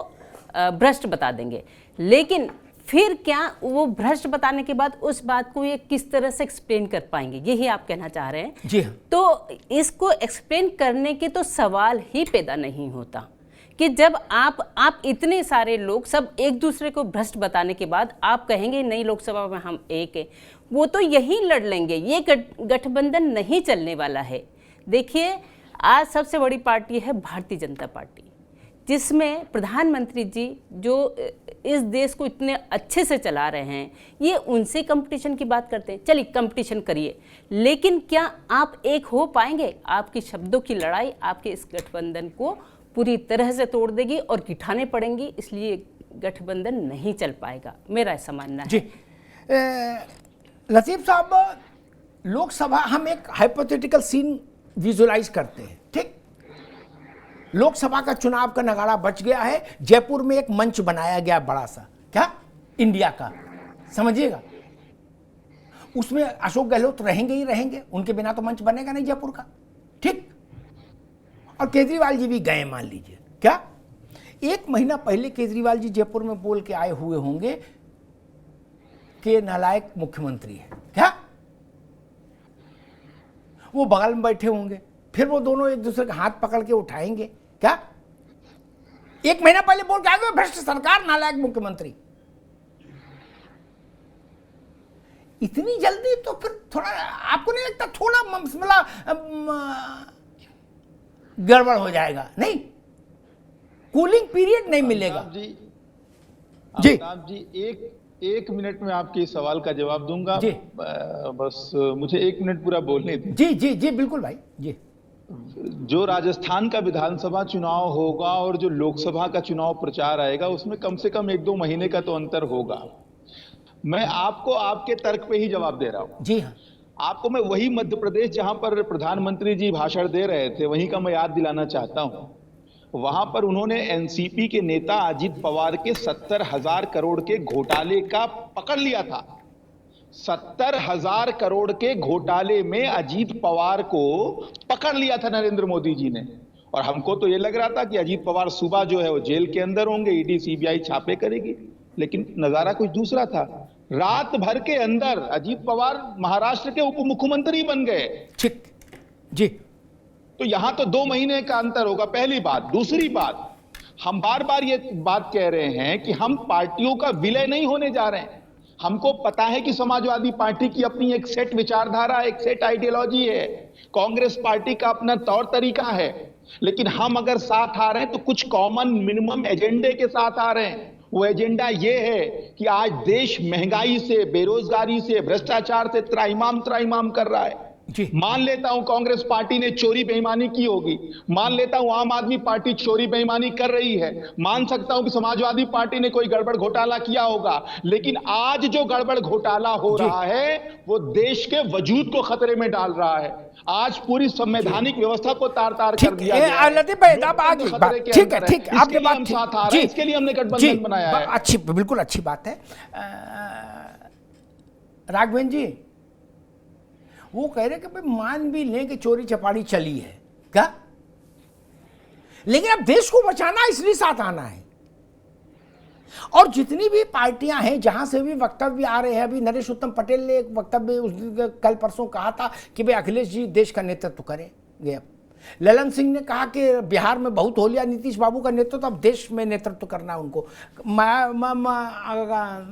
भ्रष्ट बता देंगे, लेकिन फिर क्या वो भ्रष्ट बताने के बाद उस बात को ये किस तरह से एक्सप्लेन कर पाएंगे, यही आप कहना चाह रहे हैं? जी हाँ। तो इसको एक्सप्लेन करने के तो सवाल ही पैदा नहीं होता कि जब आप इतने सारे लोग सब एक दूसरे को भ्रष्ट बताने के बाद आप कहेंगे नहीं लोकसभा में हम एक है, वो तो यही लड़ लेंगे। ये गठबंधन नहीं चलने वाला है। देखिए, आज सबसे बड़ी पार्टी है भारतीय जनता पार्टी, जिसमें प्रधानमंत्री जी जो इस देश को इतने अच्छे से चला रहे हैं, ये उनसे कंपटीशन की बात करते हैं। चलिए कंपटीशन करिए, लेकिन क्या आप एक हो पाएंगे? आपकी शब्दों की लड़ाई आपके इस गठबंधन को पूरी तरह से तोड़ देगी और गिठाने पड़ेंगी, इसलिए गठबंधन नहीं चल पाएगा, मेरा ऐसा मानना है। जी लतीफ साहब, लोकसभा हम एक हाइपोथेटिकल सीन विजुलाइज करते हैं, ठीक? लोकसभा का चुनाव का नगाड़ा बच गया है, जयपुर में एक मंच बनाया गया बड़ा सा, क्या इंडिया का, समझिएगा। उसमें अशोक गहलोत रहेंगे ही रहेंगे, उनके बिना तो मंच बनेगा नहीं जयपुर का, ठीक? और केजरीवाल जी भी गए, मान लीजिए। क्या 1 महीना पहले केजरीवाल जी जयपुर में बोल के आए हुए होंगे कि नालायक मुख्यमंत्री है, क्या? वो बगल में बैठे होंगे, फिर वो दोनों एक दूसरे का हाथ पकड़ के उठाएंगे, क्या? 1 महीना पहले बोल के आए हुए भ्रष्ट सरकार, नालायक मुख्यमंत्री। इतनी जल्दी तो फिर थोड़ा आपको नहीं लगता थोड़ा मसला गड़बड़ हो जाएगा? नहीं, कूलिंग पीरियड नहीं मिलेगा। अमिताभ जी एक मिनट में आपके इस सवाल का जवाब दूंगा जी। बस मुझे 1 मिनट पूरा बोलने दें। जी जी जी बिल्कुल भाई जी। जो राजस्थान का विधानसभा चुनाव होगा और जो लोकसभा का चुनाव प्रचार आएगा, उसमें कम से कम 1-2 महीने का तो अंतर होगा। मैं आपको आपके तर्क पे ही जवाब दे रहा हूं। जी हाँ, आपको मैं वही मध्य प्रदेश जहां पर प्रधानमंत्री जी भाषण दे रहे थे वहीं का मैं याद दिलाना चाहता हूं। वहां पर उन्होंने एनसीपी के नेता अजीत पवार के 70,000 करोड़ के घोटाले का पकड़ लिया था। 70,000 करोड़ के घोटाले में अजीत पवार को पकड़ लिया था नरेंद्र मोदी जी ने, और हमको तो ये लग रहा था कि अजीत पवार सुबह जो है वो जेल के अंदर होंगे, ईडी सीबीआई छापे करेगी, लेकिन नजारा कुछ दूसरा था। रात भर के अंदर अजीत पवार महाराष्ट्र के उप मुख्यमंत्री बन गए। ठीक जी। तो यहां तो 2 महीने का अंतर होगा, पहली बात। दूसरी बात, हम बार बार ये बात कह रहे हैं कि हम पार्टियों का विलय नहीं होने जा रहे हैं। हमको पता है कि समाजवादी पार्टी की अपनी एक सेट विचारधारा, एक सेट आइडियोलॉजी है, कांग्रेस पार्टी का अपना तौर तरीका है, लेकिन हम अगर साथ आ रहे हैं तो कुछ कॉमन मिनिमम एजेंडे के साथ आ रहे हैं। वो एजेंडा ये है कि आज देश महंगाई से, बेरोजगारी से, भ्रष्टाचार से त्राहिमाम कर रहा है। मान लेता हूं कांग्रेस पार्टी ने चोरी बेईमानी की होगी, मान लेता हूं आम आदमी पार्टी चोरी बेईमानी कर रही है, मान सकता हूं कि समाजवादी पार्टी ने कोई गड़बड़ घोटाला किया होगा, लेकिन आज जो गड़बड़ घोटाला हो रहा है वो देश के वजूद को खतरे में डाल रहा है। आज पूरी संवैधानिक व्यवस्था को तार-तार कर दिया गया है। लतीफ भाई आप आगे ठीक है, ठीक है, आपने बात साथ आ रहे हैं, इसके लिए हमने गठबंधन बनाया है। अच्छी, बिल्कुल अच्छी बात है। राघवेंद्र जी वो कह रहे कि भाई मान भी लें कि चोरी चपाड़ी चली है क्या, लेकिन अब देश को बचाना इसलिए साथ आना है। और जितनी भी पार्टियां हैं जहां से भी वक्तव्य आ रहे हैं, अभी नरेश उत्तम पटेल ने एक वक्तव्य उस दिन कल परसों कहा था कि भाई अखिलेश जी देश का नेतृत्व करेंगे। ललन सिंह ने कहा कि बिहार में बहुत हो लिया नीतीश बाबू का नेतृत्व, अब देश में नेतृत्व करना है उनको।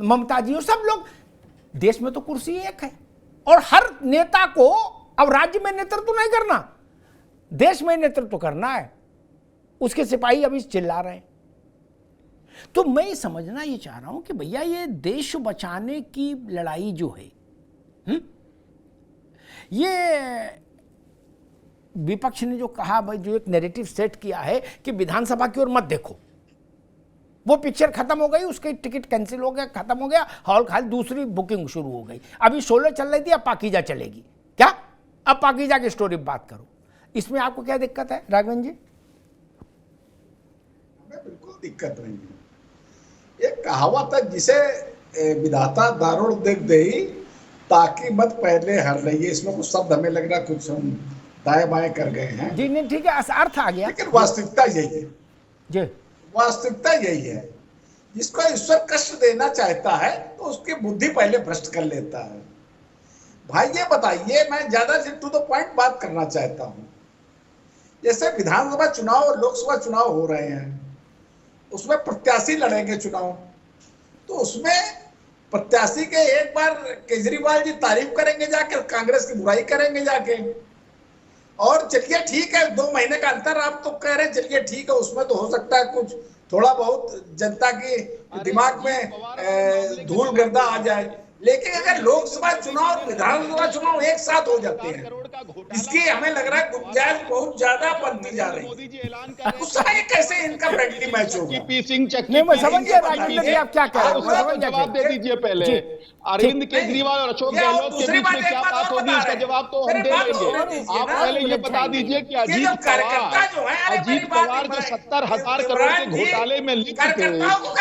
ममता जी और सब लोग, देश में तो कुर्सी एक है और हर नेता को अब राज्य में नेतृत्व नहीं करना, देश में नेतृत्व करना है। उसके सिपाही अभी चिल्ला रहे हैं। तो मैं समझना ये चाह रहा हूं कि भैया ये देश बचाने की लड़ाई जो है, ये विपक्ष ने जो कहा भाई, जो एक नैरेटिव सेट किया है कि विधानसभा की ओर मत देखो, वो पिक्चर खत्म हो गई, उसके टिकट कैंसिल हो गया, खत्म हो गया, हॉल खाली, दूसरी बुकिंग शुरू हो गई। अभी 16 चल रही थी, अब पाकीजा चलेगी क्या? अब पाकीजा की स्टोरी बात करो, इसमें आपको क्या दिक्कत है राघवेंद्र जी? हमें बिल्कुल दिक्कत नहीं है। एक कहावत है, जिसे विधाता दारुण देख दे ताकि मत पहले हर रही। इसमें कुछ शब्द हमें लग रहा कुछ हम दाएं बाएं कर गए हैं जी। नहीं ठीक है, अर्थ आ गया, लेकिन वास्तविकता यही है जी। वास्तविकता यही है। जिसको ईश्वर कष्ट देना चाहता है तो उसकी बुद्धि पहले भ्रष्ट कर लेता है। भाई ये बताइए, मैं ज्यादा टू द पॉइंट बात करना चाहता हूं। जैसे विधानसभा चुनाव और लोकसभा चुनाव हो रहे हैं, उसमें प्रत्याशी लड़ेंगे चुनाव, तो उसमें प्रत्याशी के एक बार केजरीवाल जी तारीफ करेंगे जाके, कांग्रेस की बुराई करेंगे जाके। और चलिए ठीक है, 2 महीने का अंतर आप तो कह रहे हैं, चलिए ठीक है, उसमें तो हो सकता है कुछ थोड़ा बहुत जनता के दिमाग में धूल गर्दा आ जाए, लेकिन अगर लोकसभा चुनाव और विधानसभा चुनाव एक साथ हो जाते हैं, इसकी हमें लग रहा है गुंजाइश बहुत ज्यादा बनती जा रही है। उसका कैसे इनका फ्रेंडली मैच होगा? नहीं, मैं समझ गया राजेंद्र जी आप क्या कह रहे हो, जवाब दे दीजिए पहले। अरविंद केजरीवाल और अशोक गहलोत के बीच में क्या बात होगी, इसका जवाब तो हम दे देंगे। आप पहले ये बता दीजिए कि अजीत पवार जो 70,000 करोड़ के घोटाले में लिप्त थे,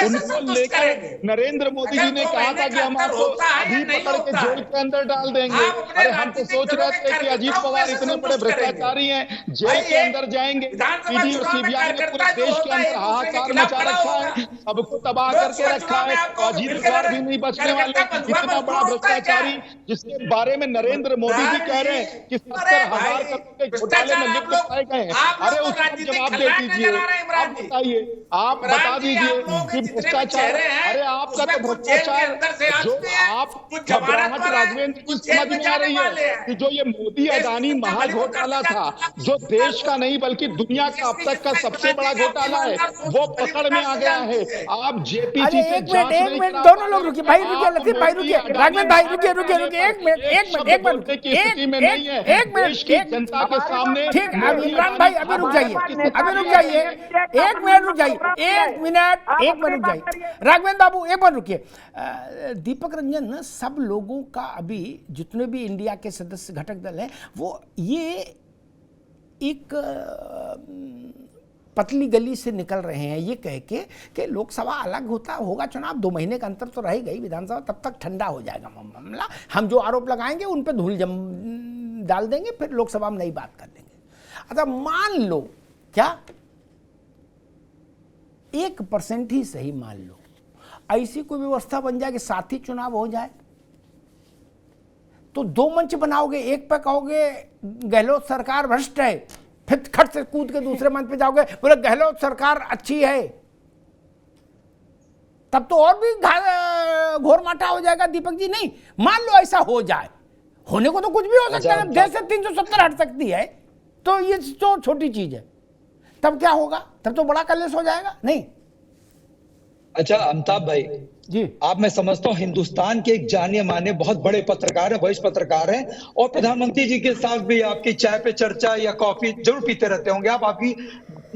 उनको लेकर नरेंद्र मोदी जी ने कहा था कि हम आपको अभी पकड़ के जेल के अंदर डाल देंगे। अरे हम तो सोच रहे थे कि अजीत पवार इतने बड़े भ्रष्टाचारी हैं, जेल के अंदर जाएंगे। ईडी और सीबीआई ने पूरे देश के अंदर हाहाकार मचा रखा है, सबको तबाह करके रखा है। अजीत पवार भी नहीं बचने वाले। इतना बड़ा भ्रष्टाचारी जिसके बारे में नरेंद्र मोदी जी कह रहे हैं कि 70,000 करोड़ के घोटाले में लिप्त पाए गए हैं। अरे उसका जवाब दे दीजिए। आप बताइए, आप बता दीजिए कि भ्रष्टाचार, अरे आपका तो भ्रष्टाचार, जो आप घबराहट राघवेंद्र की समझ में आ रही है कि जो ये मोदी अदानी महा घोटाला था, जो देश का नहीं बल्कि दुनिया का अब तक का सबसे बड़ा घोटाला है, वो पकड़ में आ गया है। आप जेपीसी से जांच नहीं करा, दोनों लोग रुकिए भाई, रुकिए लतीफ भाई, रुकिए राघवेंद्र भाई, रुकिए एक मिनट देश की जनता के सामने। ठीक, अब इमरान भाई अभी रुक जाइए, एक मिनट रुक जाइए। राघवेंद्र बाबू एक मिनट रुकिए। दीपक रंजन, सब लोगों का अभी जितने भी इंडिया के सदस्य घटक दल हैं, वो ये एक पतली गली से निकल रहे हैं ये कह के कि लोकसभा अलग होगा चुनाव, 2 महीने का अंतर तो रह गई, विधानसभा तब तक ठंडा हो जाएगा मामला, हम जो आरोप लगाएंगे उन पे धूल डाल देंगे, फिर लोकसभा में नई बात कर देंगे। अच्छा मान लो क्या 1% ही सही मान लो, ऐसी कोई व्यवस्था बन जाए कि साथ ही चुनाव हो जाए, तो 2 मंच बनाओगे, एक पे कहोगे गहलोत सरकार भ्रष्ट है, फिर खट से कूद के दूसरे मंच पे जाओगे बोले गहलोत सरकार अच्छी है, तब तो और भी घोर माटा हो जाएगा दीपक जी। नहीं, मान लो ऐसा हो जाए, होने को तो कुछ भी हो सकता है, देश से 370 हट सकती है, तो ये तो छोटी चीज है, तब क्या होगा, तब तो बड़ा कलेश हो जाएगा। नहीं अच्छा अमिताभ भाई जी, आप, मैं समझता हूँ हिंदुस्तान के एक जाने माने बहुत बड़े पत्रकार हैं, वरिष्ठ पत्रकार हैं, और प्रधानमंत्री जी के साथ भी आपकी चाय पे चर्चा या कॉफी जरूर पीते रहते होंगे आप, आपकी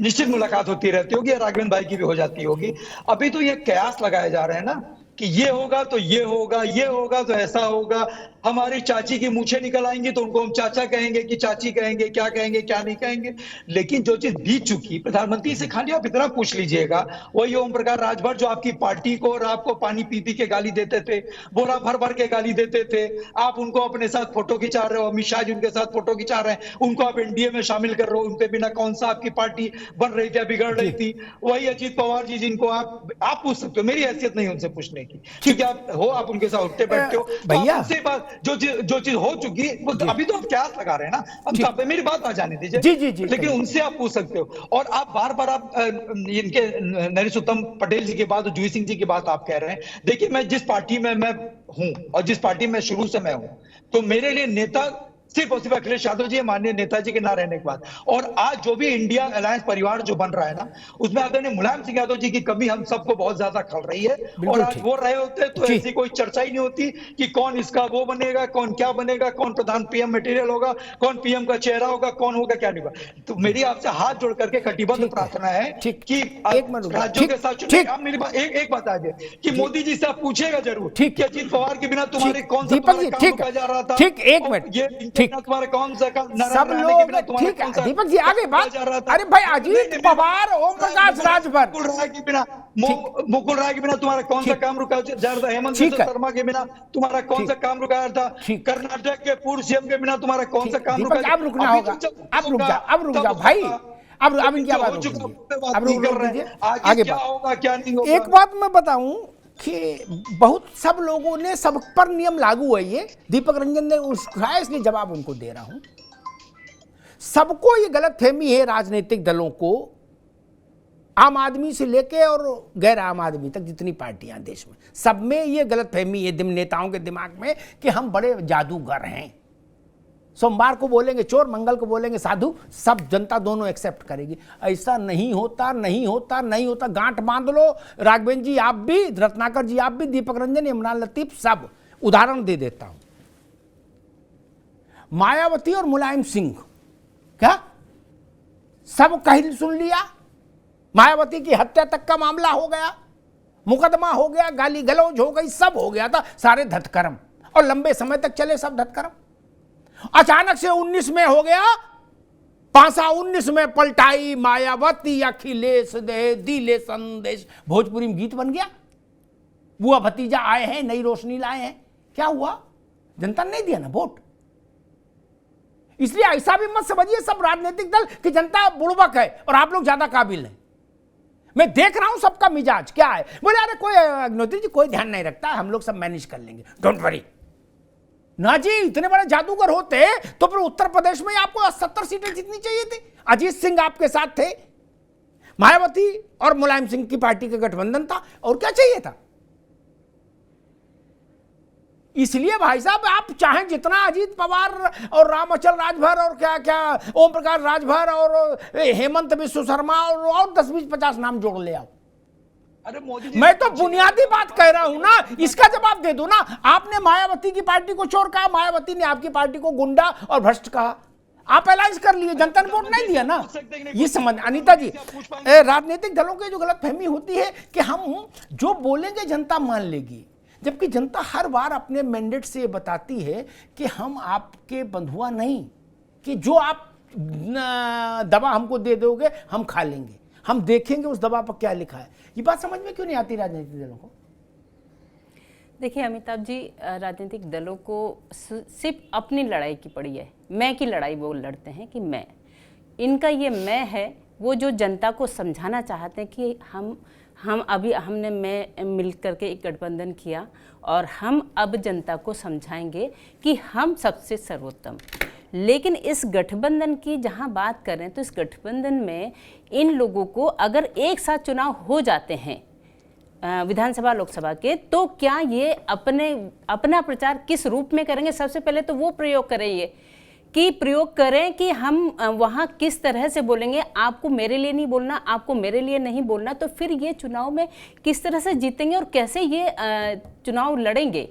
निश्चित मुलाकात होती रहती होगी, राघवेंद्र भाई की भी हो जाती होगी। अभी तो ये कयास लगाए जा रहे हैं ना कि ये होगा तो ये होगा, ये होगा तो ऐसा होगा, हमारी चाची की मूछें निकल आएंगी तो उनको हम चाचा कहेंगे कि चाची कहेंगे, क्या कहेंगे क्या नहीं कहेंगे। लेकिन जो चीज बीत चुकी, प्रधानमंत्री से खाली आप इतना पूछ लीजिएगा, वही ओम प्रकाश राजभर जो आपकी पार्टी को और आपको पानी पी पी के गाली देते थे, बोरा भर भर के गाली देते थे, आप उनको अपने साथ फोटो खिंचा रहे हो, अमित शाह जी उनके साथ फोटो खिंचा रहे हैं, उनको आप एनडीए में शामिल कर रहे हो, उनके बिना कौन सा आपकी पार्टी बन रही थी, बिगड़ रही थी। वही अजीत पवार जी जिनको आप पूछ सकते हो, मेरी हैसियत नहीं उनसे पूछने की, क्योंकि आप हो, आप उनके साथ उठते बैठते हो, भैया उनसे बात जो चीज हो चुकी वो अभी तो आप कयास लगा रहे हैं ना, अब मेरी बात आ जाने दीजिए। जी, लेकिन उनसे आप पूछ सकते हो, और आप बार बार आप इनके नरेश उत्तम पटेल जी की बात और जूही सिंह जी की बात आप कह रहे हैं। देखिए, मैं जिस पार्टी में मैं हूं और जिस पार्टी में शुरू से मैं हूं, तो मेरे लिए नेता सिर्फ और सिर्फ अखिलेश यादव जी, माननीय नेताजी के ना रहने के बाद। और आज जो भी इंडिया अलायंस परिवार जो बन रहा है ना, उसमें आदरणीय मुलायम सिंह यादव जी की कमी हम सबको बहुत ज्यादा खल रही है। और आज वो रहे होते तो ऐसी कोई चर्चा ही नहीं होती कि कौन इसका वो बनेगा, कौन क्या बनेगा, कौन प्रधान पीएम मटेरियल होगा, कौन पीएम का चेहरा होगा, कौन होगा क्या नहीं होगा। तो मेरी आपसे हाथ जोड़ करके कटिबद्ध प्रार्थना है कि राज्यों के साथ चुनाव, मेरी बात एक बात आ जाए कि मोदी जी से आप पूछेगा जरूर कि अजीत पवार के बिना तुम्हारे कौन सा काम रुका जा रहा था। ठीक, एक मिनट, तुम्हारे कौन सा सब लोग ठीक है दीपक जी, आगे बात। अरे भाई, अजीत पवार, ओम प्रकाश राजभर, मुकुल राय के बिना तुम्हारा कौन सा काम रुका जा रहा था, हेमंत शर्मा के बिना तुम्हारा कौन सा काम रुका था, कर्नाटक के पूर्व सीएम के बिना तुम्हारा कौन सा काम रुका। अब रुकना होगा, अब रुक जाओ भाई, अब इनकी आवाज हो गई, अब रुक दीजिए, आगे क्या होगा क्या नहीं होगा। एक बात मैं बताऊं कि बहुत सब लोगों ने, सब पर नियम लागू है, ये दीपक रंजन ने उठाया, इसलिए जवाब उनको दे रहा हूं। सबको ये गलतफहमी है, राजनीतिक दलों को, आम आदमी से लेके और गैर आम आदमी तक जितनी पार्टियां देश में, सब में ये गलतफहमी है नेताओं के दिमाग में कि हम बड़े जादूगर हैं, सोमवार को बोलेंगे चोर, मंगल को बोलेंगे साधु, सब जनता दोनों एक्सेप्ट करेगी। ऐसा नहीं होता, नहीं होता, नहीं होता। गांठ बांध लो, राघवेंद्र जी आप भी, रत्नाकर जी आप भी, दीपक रंजन, इमरान लतीफ, सब। उदाहरण दे देता हूं, मायावती और मुलायम सिंह, क्या सब कहीं सुन लिया, मायावती की हत्या तक का मामला हो गया, मुकदमा हो गया, गाली गलौज हो गई, सब हो गया था, सारे धतकर्म, और लंबे समय तक चले सब धतकर्म। अचानक से 19 में हो गया, पासा 19 में पलटाई मायावती, अखिलेश दे दिले संदेश, भोजपुरी में गीत बन गया। बुआ भतीजा आए हैं, नई रोशनी लाए हैं, क्या हुआ, जनता ने नहीं दिया ना वोट। इसलिए ऐसा भी मत समझिए सब राजनीतिक दल कि जनता बुड़बक है और आप लोग ज्यादा काबिल हैं। मैं देख रहा हूं सबका मिजाज क्या है, बोले अरे कोई अग्निहोत्री जी कोई ध्यान नहीं रखता, हम लोग सब मैनेज कर लेंगे, डोंट वरी। ना जी, इतने बड़े जादूगर होते तो फिर उत्तर प्रदेश में आपको 70 सीटें जीतनी चाहिए थी। अजीत सिंह आपके साथ थे, मायावती और मुलायम सिंह की पार्टी का गठबंधन था, और क्या चाहिए था। इसलिए भाई साहब, आप चाहें जितना अजीत पवार और रामअचल राजभर और क्या क्या ओम प्रकाश राजभर और हेमंत बिश्व शर्मा और 10-20-50 नाम जोड़ ले आओ। अरे मोदी, मैं तो बुनियादी बात कह रहा हूं ना, इसका जवाब दे दो ना। आपने मायावती की पार्टी को चोर कहा, मायावती ने आपकी पार्टी को गुंडा और भ्रष्ट कहा, आप अलायंस कर लिए, जनता ने वोट नहीं दिया ना। ये समझ, अनीता जी, राजनीतिक दलों की जो गलतफहमी होती है कि हम जो बोलेंगे जनता मान लेगी, जबकि जनता हर बार अपने मैंडेट से बताती है कि हम आपके बंधुआ नहीं, कि जो आप दवा हमको दे दोगे हम खा लेंगे, हम देखेंगे उस दवा पर क्या लिखा है। ये बात समझ में क्यों नहीं आती राजनीतिक दलों को? देखिए अमिताभ जी, राजनीतिक दलों को सिर्फ अपनी लड़ाई की पड़ी है, मैं की लड़ाई वो लड़ते हैं कि मैं, इनका ये मैं है वो जो जनता को समझाना चाहते हैं कि हम अभी मैं मिल करके एक गठबंधन किया और हम अब जनता को समझाएंगे कि हम सबसे सर्वोत्तम। लेकिन इस गठबंधन की जहां बात करें तो इस गठबंधन में इन लोगों को अगर एक साथ चुनाव हो जाते हैं विधानसभा लोकसभा के, तो क्या ये अपना प्रचार किस रूप में करेंगे? सबसे पहले तो वो प्रयोग करें कि हम वहाँ किस तरह से बोलेंगे। आपको मेरे लिए नहीं बोलना, आपको मेरे लिए नहीं बोलना, तो फिर ये चुनाव में किस तरह से जीतेंगे और कैसे ये चुनाव लड़ेंगे?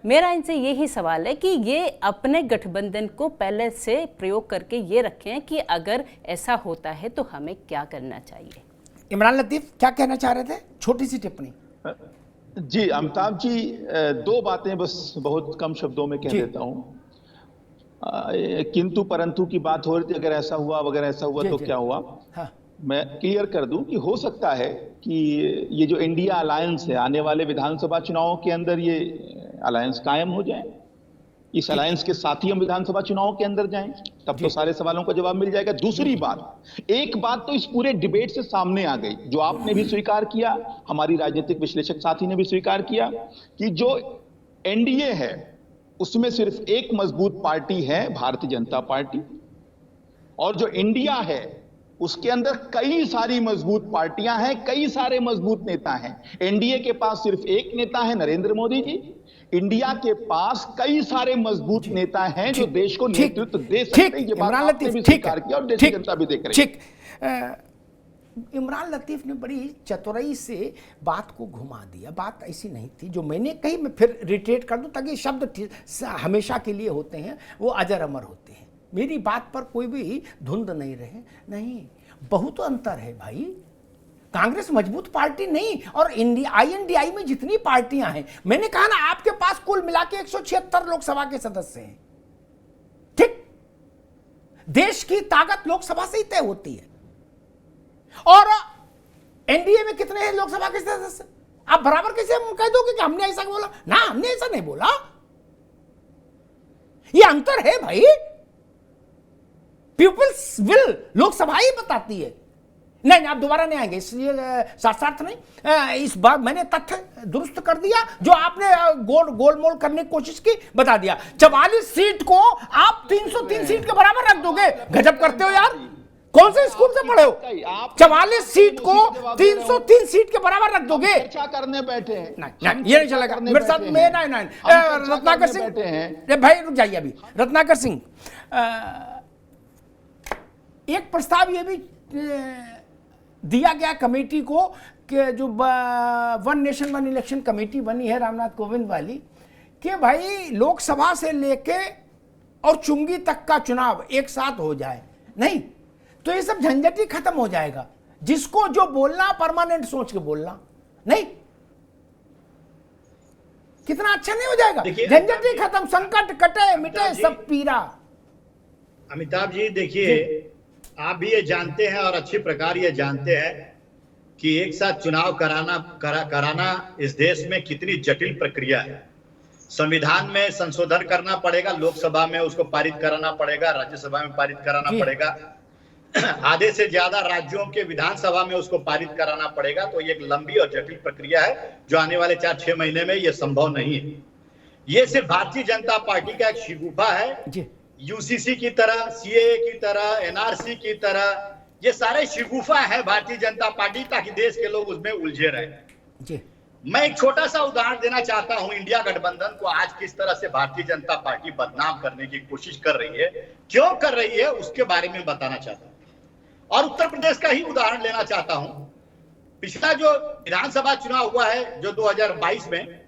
मेरा इनसे यही सवाल है कि ये अपने गठबंधन को पहले से प्रयोग करके ये रखें कि अगर ऐसा होता है तो हमें क्या करना चाहिए। इमरान लतीफ़ क्या कहना चाह रहे थे? छोटी सी टिप्पणी। जी अमिताभ जी, दो बातें बस बहुत कम शब्दों में कह देता हूँ। किंतु परंतु की बात हो रही थी, अगर ऐसा हुआ वगैरह ऐसा हुआ तो क्या हुआ। हाँ। मैं क्लियर कर दूं कि हो सकता है कि ये जो इंडिया अलायंस है, आने वाले विधानसभा चुनावों के अंदर ये अलायंस कायम हो जाए, इस अलायंस के साथ ही हम विधानसभा चुनाव के अंदर जाएं, तब तो सारे सवालों का जवाब मिल जाएगा। दूसरी बात, एक बात तो इस पूरे डिबेट से सामने आ गई, जो आपने भी स्वीकार किया, हमारी राजनीतिक विश्लेषक साथी ने भी स्वीकार किया, कि जो एनडीए है उसमें सिर्फ एक मजबूत पार्टी है भारतीय जनता पार्टी, और जो इंडिया है उसके अंदर कई सारी मजबूत पार्टियां हैं, कई सारे मजबूत नेता हैं। एनडीए के पास सिर्फ एक नेता है नरेंद्र मोदी जी, इंडिया के पास कई सारे मजबूत नेता हैं जो देश को नेतृत्व दे सकते हैं। ये बात आपने भी स्वीकार किया और देश की जनता भी देख रही है। इमरान लतीफ़ ने बड़ी चतुराई से बात को घुमा दिया। बात ऐसी नहीं थी जो मैंने कही, मैं फिर रिट्रेट कर दूं ताकि शब्द हमेशा के लिए होते हैं, वो अजर अमर होते हैं। मेरी बात पर कोई भी धुंध नहीं रहे। नहीं, बहुत अंतर है भाई। कांग्रेस मजबूत पार्टी नहीं, और INDI में जितनी पार्टियां हैं, मैंने कहा ना, आपके पास कुल मिला के 176 लोकसभा के सदस्य हैं। ठीक, देश की ताकत लोकसभा से ही तय होती है। और एनडीए में कितने हैं लोकसभा के सदस्य? आप बराबर कैसे हम कह दोगे कि हमने ऐसा बोला? ना, हमने ऐसा नहीं बोला। ये अंतर है भाई। पीपल्स विल लोकसभा ही बताती है। नहीं, आप दोबारा नहीं आएंगे, इसलिए शास्त्रार्थ नहीं। इस बार मैंने तथ्य दुरुस्त कर दिया, जो आपने गोलमोल करने की कोशिश की, बता दिया। 44 सीट को आप 303 सीट के बराबर रख दोगे? गजब करते हो यार। कौन से स्कूल से पढ़े हो? 44 सीट को 303 सीट के बराबर रख दोगे? चर्चा करने बैठे हैं। नहीं, ये नहीं चलेगा मेरे साथ में। नहीं, रत्नाकर सिंह भाई रुक जाइए अभी। रत्नाकर सिंह, एक प्रस्ताव ये भी दिया गया कमेटी को कि जो one nation one election committee बनी है रामनाथ कोविंद वाली, कि भाई लोकसभा से लेके और चुंगी तक का चुनाव एक साथ हो जाए। नहीं तो ये सब झंझट ही खत्म हो जाएगा। जिसको जो बोलना परमानेंट सोच के बोलना। नहीं, कितना अच्छा नहीं हो जाएगा? झंझट ही खत्म, संकट कटे मिटे सब पीरा। अमिताभ जी देखिए, आप भी ये जानते हैं और अच्छी प्रकार ये जानते हैं कि एक साथ चुनाव कराना इस देश में कितनी जटिल प्रक्रिया है। संविधान में संशोधन करना पड़ेगा, लोकसभा में उसको पारित कराना पड़ेगा, राज्यसभा में पारित कराना पड़ेगा, आधे से ज्यादा राज्यों के विधानसभा में उसको पारित कराना पड़ेगा। तो ये एक लंबी और जटिल प्रक्रिया है जो आने वाले 4-6 महीने में ये संभव नहीं है। ये सिर्फ भारतीय जनता पार्टी का एक शिगुफा है। यूसीसी की तरह, सीएए की तरह, एनआरसी की तरह, ये सारे शिगुफा है भारतीय जनता पार्टी, ताकि देश के लोग उसमें उलझे रहे। मैं एक छोटा सा उदाहरण देना चाहता हूं। इंडिया गठबंधन को आज किस तरह से भारतीय जनता पार्टी बदनाम करने की कोशिश कर रही है, क्यों कर रही है, उसके बारे में बताना चाहता हूं। और उत्तर प्रदेश का ही उदाहरण लेना चाहता हूं। पिछला जो विधानसभा चुनाव हुआ है जो 2022 में,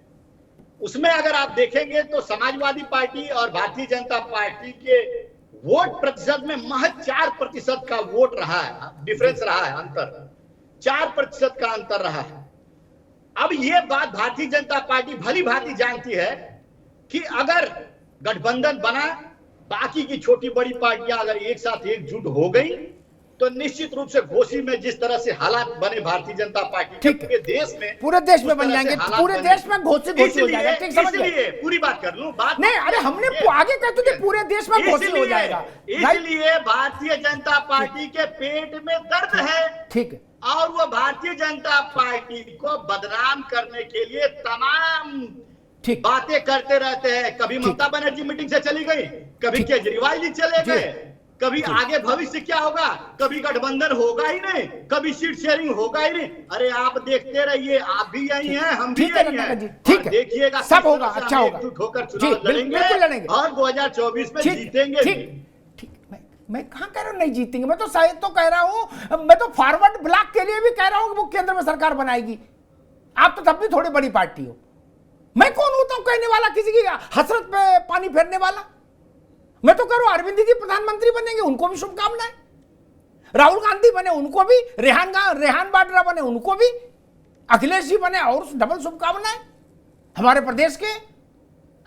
उसमें अगर आप देखेंगे तो समाजवादी पार्टी और भारतीय जनता पार्टी के वोट प्रतिशत में महज 4% का वोट रहा है, डिफरेंस रहा है, अंतर 4% का अंतर रहा है। अब ये बात भारतीय जनता पार्टी भली भांति जानती है कि अगर गठबंधन बना, बाकी की छोटी बड़ी पार्टियां अगर एक साथ एकजुट हो गई तो निश्चित रूप से घोसी में जिस तरह से हालात बने भारतीय जनता पार्टी के पूरे देश में बन जाएंगे, पूरे देश में घोसी हो जाएगा। ठीक, समझ गए। पूरी बात कर लूं, बात नहीं, अरे हमने आगे कहते थे पूरे देश में घोसी हो जाएगा। इसलिए भारतीय जनता पार्टी के पेट में दर्द है। ठीक है। और वो भारतीय जनता पार्टी को बदनाम करने के लिए तमाम बातें करते रहते हैं। कभी ममता बनर्जी मीटिंग से चली गई, कभी केजरीवाल जी चले गए, कभी आगे भविष्य क्या होगा, कभी गठबंधन होगा ही नहीं, कभी सीट शेयरिंग होगा ही नहीं। अरे आप देखते रहिए, आप भी यही हैं, हम भी यही हैं। ठीक है, देखिएगा सब होगा, अच्छा होगा, एकजुट होकर चुनाव लड़ेंगे और 2024 में जीतेंगे। ठीक, मैं कहां कह रहा हूं नहीं जीतेंगे, मैं तो शायद तो कह रहा हूं, मैं तो फॉरवर्ड ब्लॉक के लिए भी कह रहा हूं कि वो केंद्र में सरकार बनाएगी। आप तो तब भी थोड़ी बड़ी पार्टी हो। मैं कौन होता हूं कहने वाला, किसी की हसरत पे पानी फेरने वाला। मैं तो कह रहा हूं अरविंद जी प्रधानमंत्री बनेंगे, उनको भी शुभकामनाएं। राहुल गांधी बने, उनको भी। रेहान बाड्रा बने, उनको भी। अखिलेश जी बने, और डबल शुभकामनाएं हमारे प्रदेश के।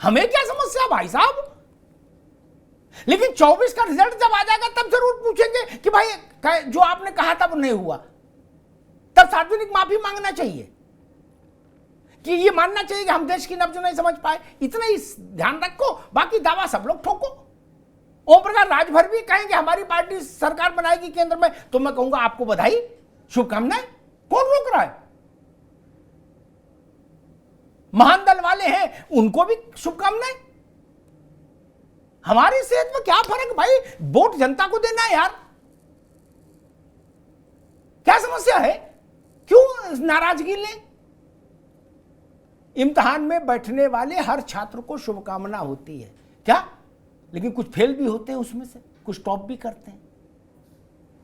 हमें क्या समस्या भाई साहब। लेकिन 24 का रिजल्ट जब आ जाएगा तब जरूर पूछेंगे कि भाई जो आपने कहा था वो नहीं हुआ। तब सार्वजनिक माफी मांगना चाहिए कि ये मानना चाहिए कि हम देश की नब्ज नहीं समझ पाए। इतना ही ध्यान रखो, बाकी दावा सब लोग ठोको। ओम प्रकाश राजभर भी कहेंगे हमारी पार्टी सरकार बनाएगी केंद्र में, तो मैं कहूंगा आपको बधाई, शुभकामनाएं। कौन रोक रहा है? महान दल वाले हैं, उनको भी शुभकामनाएं। हमारी सेहत में क्या फर्क भाई, वोट जनता को देना है यार। क्या समस्या है, क्यों नाराजगी लें? इम्तिहान में बैठने वाले हर छात्र को शुभकामना होती है क्या, लेकिन कुछ फेल भी होते हैं, उसमें से कुछ टॉप भी करते हैं।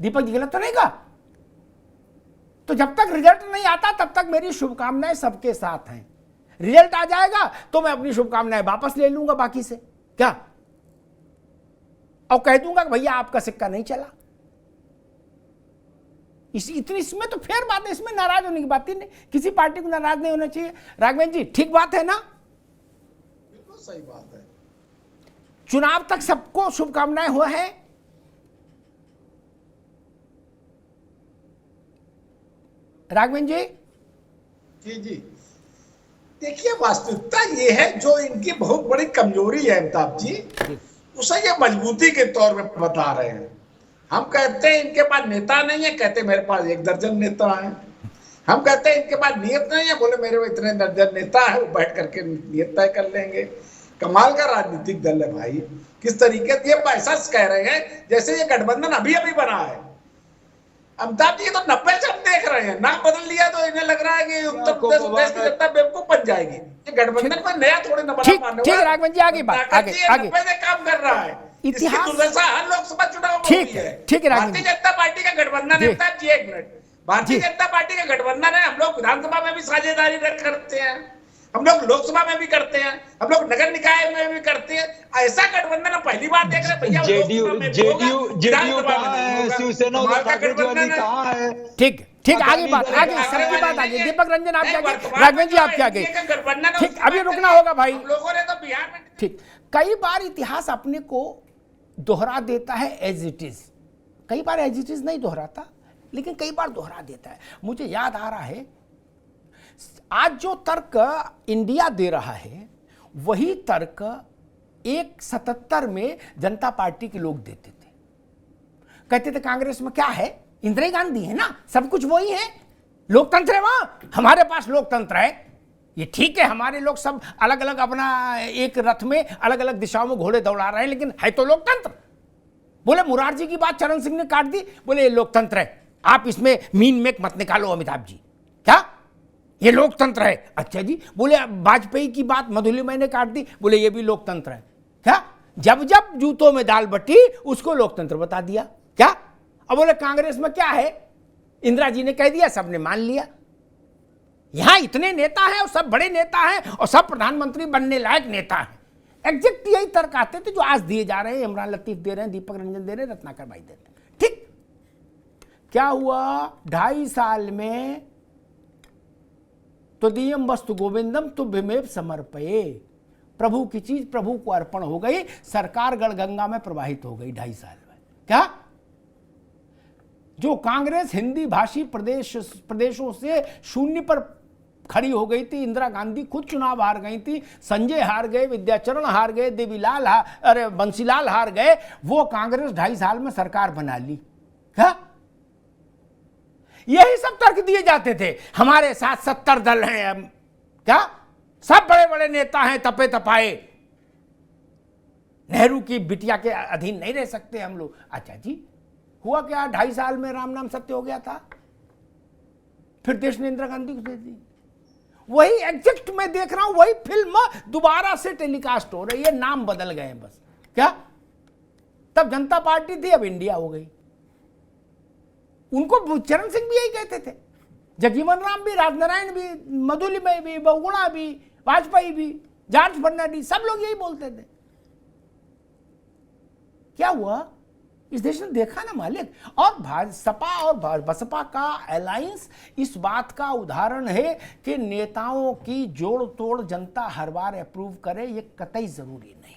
दीपक जी गलत तो नहीं कहा? तो जब तक रिजल्ट नहीं आता तब तक मेरी शुभकामनाएं सबके साथ हैं। रिजल्ट आ जाएगा तो मैं अपनी शुभकामनाएं वापस ले लूंगा बाकी से, क्या, और कह दूंगा कि भैया आपका सिक्का नहीं चला। इतनी इसमें तो फेर बात है, इसमें नाराज होने की बात ही नहीं। किसी पार्टी को नाराज नहीं होना चाहिए। राघवेंद्र जी ठीक बात है ना? बिल्कुल सही बात है। चुनाव तक सबको शुभकामनाएं हुआ है। राघवेंद्र जी जी देखिए, वास्तविकता ये है, जो इनकी बहुत बड़ी कमजोरी है अमिताभ जी, उसे ये मजबूती के तौर पे बता रहे हैं। हम कहते हैं इनके पास नेता नहीं है, कहते मेरे पास 1 दर्जन नेता है। हम कहते हैं इनके पास नियत नहीं है, बोले मेरे इतने दर्जन नेता है, वो बैठ करके नियत तय कर लेंगे। कमाल का राजनीतिक दल है भाई। किस तरीके से ये ऐसा कह रहे हैं जैसे ये गठबंधन अभी अभी बना है। अमिताभ जी तो 90 से हम देख रहे हैं, नाम बदल लिया तो इन्हें लग रहा है कि उत्तर प्रदेश की जनता बेवकूफ बन जाएगी। ये गठबंधन में नया थोड़ी न बना पाने ठीक है राघवेंद्र जी, आगे बात, आगे 90 से काम कर रहा है। इतिहास हर लोकसभा चुनाव में ठीक है। भारतीय जनता पार्टी का गठबंधन है। अमिताभ जी एक मिनट, भारतीय जनता पार्टी का गठबंधन है। हम लोग विधानसभा में भी साझेदारी करते हैं, हम लोग लोकसभा में भी करते हैं, हम लोग नगर निकाय में भी करते हैं। ऐसा गठबंधन पहली बार देख रहे भैया। जेडीयू कहाँ है, शिवसेना का गठबंधन कहाँ है? ठीक आगे बात, आगे सबकी बात आगे। दीपक रंजन आप क्या, राघवेंद्र जी आप क्या गए? ठीक, अभी रुकना होगा भाई। लोगों ने तो बिहार में ठीक, कई बार इतिहास अपने को दोहरा देता है एज इट इज। कई बार एज इट इज नहीं दोहराता, लेकिन कई बार दोहरा देता है। मुझे याद आ रहा है, आज जो तर्क इंडिया दे रहा है वही तर्क 77 में जनता पार्टी के लोग देते थे। कहते थे कांग्रेस में क्या है, इंदिरा गांधी है ना, सब कुछ वही है, लोकतंत्र है वहां, हमारे पास लोकतंत्र है। ये ठीक है, हमारे लोग सब अलग अलग अपना एक रथ में अलग अलग दिशाओं में घोड़े दौड़ा रहे हैं, लेकिन है तो लोकतंत्र। बोले मुरारजी की बात चरण सिंह ने काट दी, बोले ये लोकतंत्र है, आप इसमें मीन मेक मत निकालो अमिताभ जी, क्या ये लोकतंत्र है? अच्छा जी। बोले वाजपेयी की बात मधुलिमा ने काट दी, बोले ये भी लोकतंत्र है, क्या? जब जब जूतों में दाल बटी उसको लोकतंत्र बता दिया, क्या? अब बोले कांग्रेस में क्या है, इंदिरा जी ने कह दिया, सबने मान लिया। यहां इतने नेता हैं और सब बड़े नेता हैं और सब प्रधानमंत्री बनने लायक नेता हैं। एग्जैक्ट यही तर्क आते थे जो आज दिए जा रहे हैं। इमरान लतीफ दे रहे हैं, दीपक रंजन दे रहे हैं, रत्नाकर भाई दे रहे हैं। ठीक, क्या हुआ 2.5 साल में? त्वदीयम वस्तु गोविंदम तुभ्यमेव समर्पये। प्रभु की चीज प्रभु को अर्पण हो गई, सरकार गणगंगा में प्रवाहित हो गई 2.5 साल में। क्या जो कांग्रेस हिंदी भाषी प्रदेशों से शून्य पर खड़ी हो गई थी, इंदिरा गांधी खुद चुनाव हार गई थी, संजय हार गए, विद्याचरण हार गए, बंसीलाल हार गए, वो कांग्रेस 2.5 साल में सरकार बना ली। क्या यही सब तर्क दिए जाते थे, हमारे साथ 70 दल हैं, क्या सब बड़े बड़े नेता हैं, तपे तपाए, नेहरू की बिटिया के अधीन नहीं रह सकते हम लोग। अच्छा जी, हुआ क्या? 2.5 साल में राम नाम सत्य हो गया था, फिर देश ने इंदिरा गांधी को दे दी। वही एग्जैक्ट मैं देख रहा हूं, वही फिल्म दोबारा से टेलीकास्ट हो रही है, नाम बदल गए हैं बस। क्या तब जनता पार्टी थी, अब इंडिया हो गई। उनको चरण सिंह भी यही कहते थे, जगजीवन राम भी, राजनारायण भी, मधुलिमय भी, बहुगुणा भी, वाजपेयी भी, जॉर्ज फर्नांडिस, सब लोग यही बोलते थे। क्या हुआ? इस देश ने देखा ना मालिक। और सपा और बसपा का अलायंस इस बात का उदाहरण है कि नेताओं की जोड़ तोड़ जनता हर बार अप्रूव करे, ये कतई जरूरी नहीं।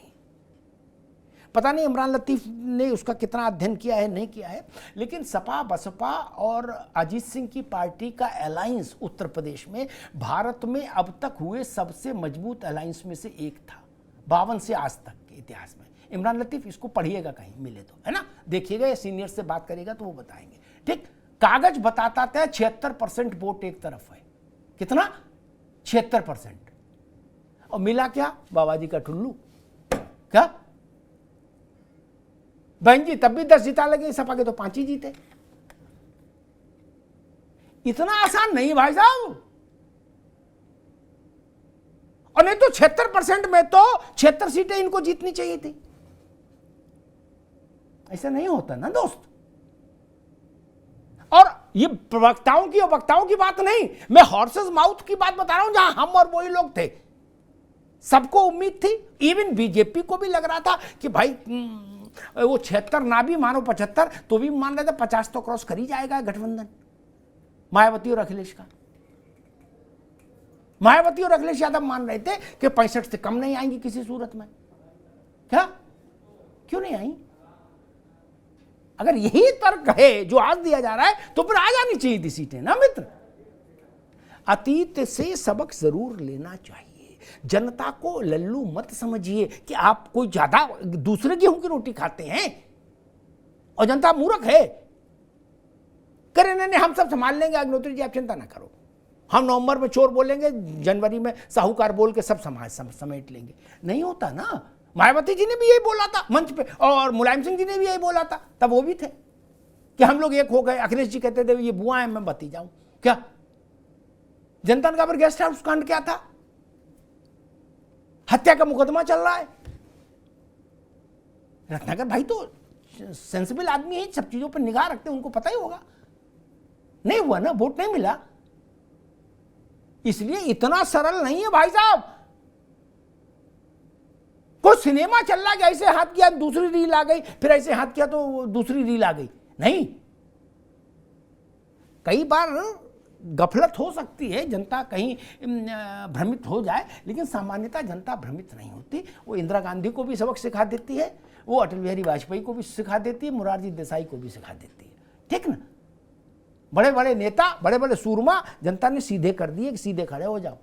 पता नहीं इमरान लतीफ ने उसका कितना अध्ययन किया है, नहीं किया है, लेकिन सपा बसपा और अजीत सिंह की पार्टी का अलायंस उत्तर प्रदेश में भारत में अब तक हुए सबसे मजबूत अलायंस में से एक था, 52 से आज तक के इतिहास में। इमरान लतीफ इसको पढ़िएगा कहीं मिले तो, है ना, देखिएगा, या सीनियर से बात करिएगा तो वो बताएंगे। ठीक, कागज बताता था 76% वोट एक तरफ है। कितना? 76%। और मिला क्या? बाबाजी का ठुल्लू। क्या बहन जी, तब भी 10 जिता लगे, सपा के तो 5 ही जीते। इतना आसान नहीं भाई साहब। और नहीं तो 76% में तो 76 सीटें इनको जीतनी चाहिए थी। ऐसा नहीं होता ना दोस्त। और ये प्रवक्ताओं की और वक्ताओं की बात नहीं, मैं हॉर्सेस माउथ की बात बता रहा हूं, जहां हम और वही लोग थे। सबको उम्मीद थी, इवन बीजेपी को भी लग रहा था कि भाई वो 76 ना भी मानो 75, तो भी मान रहे थे 50 तो क्रॉस कर ही जाएगा गठबंधन मायावती और अखिलेश का। मायावती और अखिलेश यादव मान रहे थे कि 65 से कम नहीं आएंगी किसी सूरत में। क्या? क्यों नहीं आई? अगर यही तर्क है जो आज दिया जा रहा है, तो फिर आ जानी चाहिए थी सीटें ना मित्र। अतीत से सबक जरूर लेना चाहिए। जनता को लल्लू मत समझिए कि आप कोई ज्यादा दूसरे गेहूं की रोटी खाते हैं और जनता मूर्ख है। करे नहीं, हम सब संभाल लेंगे, अग्निहोत्री जी आप चिंता ना करो, हम नवंबर में चोर बोलेंगे, जनवरी में साहूकार बोल के सब समेट लेंगे। नहीं होता ना। मायावती जी ने भी यही बोला था मंच पे, और मुलायम सिंह जी ने भी यही बोला था, तब वो भी थे कि हम लोग एक हो गए। अखिलेश जी कहते थे ये बुआ है, मैं भतीजा हूं। क्या जनता ने कहा फिर गेस्ट हाउस कांड क्या था? हत्या का मुकदमा चल रहा है। रत्नाकर भाई तो सेंसिबल आदमी है, सब चीजों पर निगाह रखते हैं, उनको पता ही होगा। नहीं हुआ ना, वोट नहीं मिला, इसलिए इतना सरल नहीं है भाई साहब। कुछ सिनेमा चल रहा है, ऐसे हाथ किया दूसरी रील आ गई, फिर ऐसे हाथ किया तो दूसरी रील आ गई। नहीं, कई बार गफलत हो सकती है, जनता कहीं भ्रमित हो जाए, लेकिन सामान्यतः जनता भ्रमित नहीं होती। वो इंदिरा गांधी को भी सबक सिखा देती है, वो अटल बिहारी वाजपेयी को भी सिखा देती है, मोरारजी देसाई को भी सिखा देती है। ठीक ना? बड़े बड़े नेता, बड़े बड़े सूरमा जनता ने सीधे कर दिए कि सीधे खड़े हो जाओ।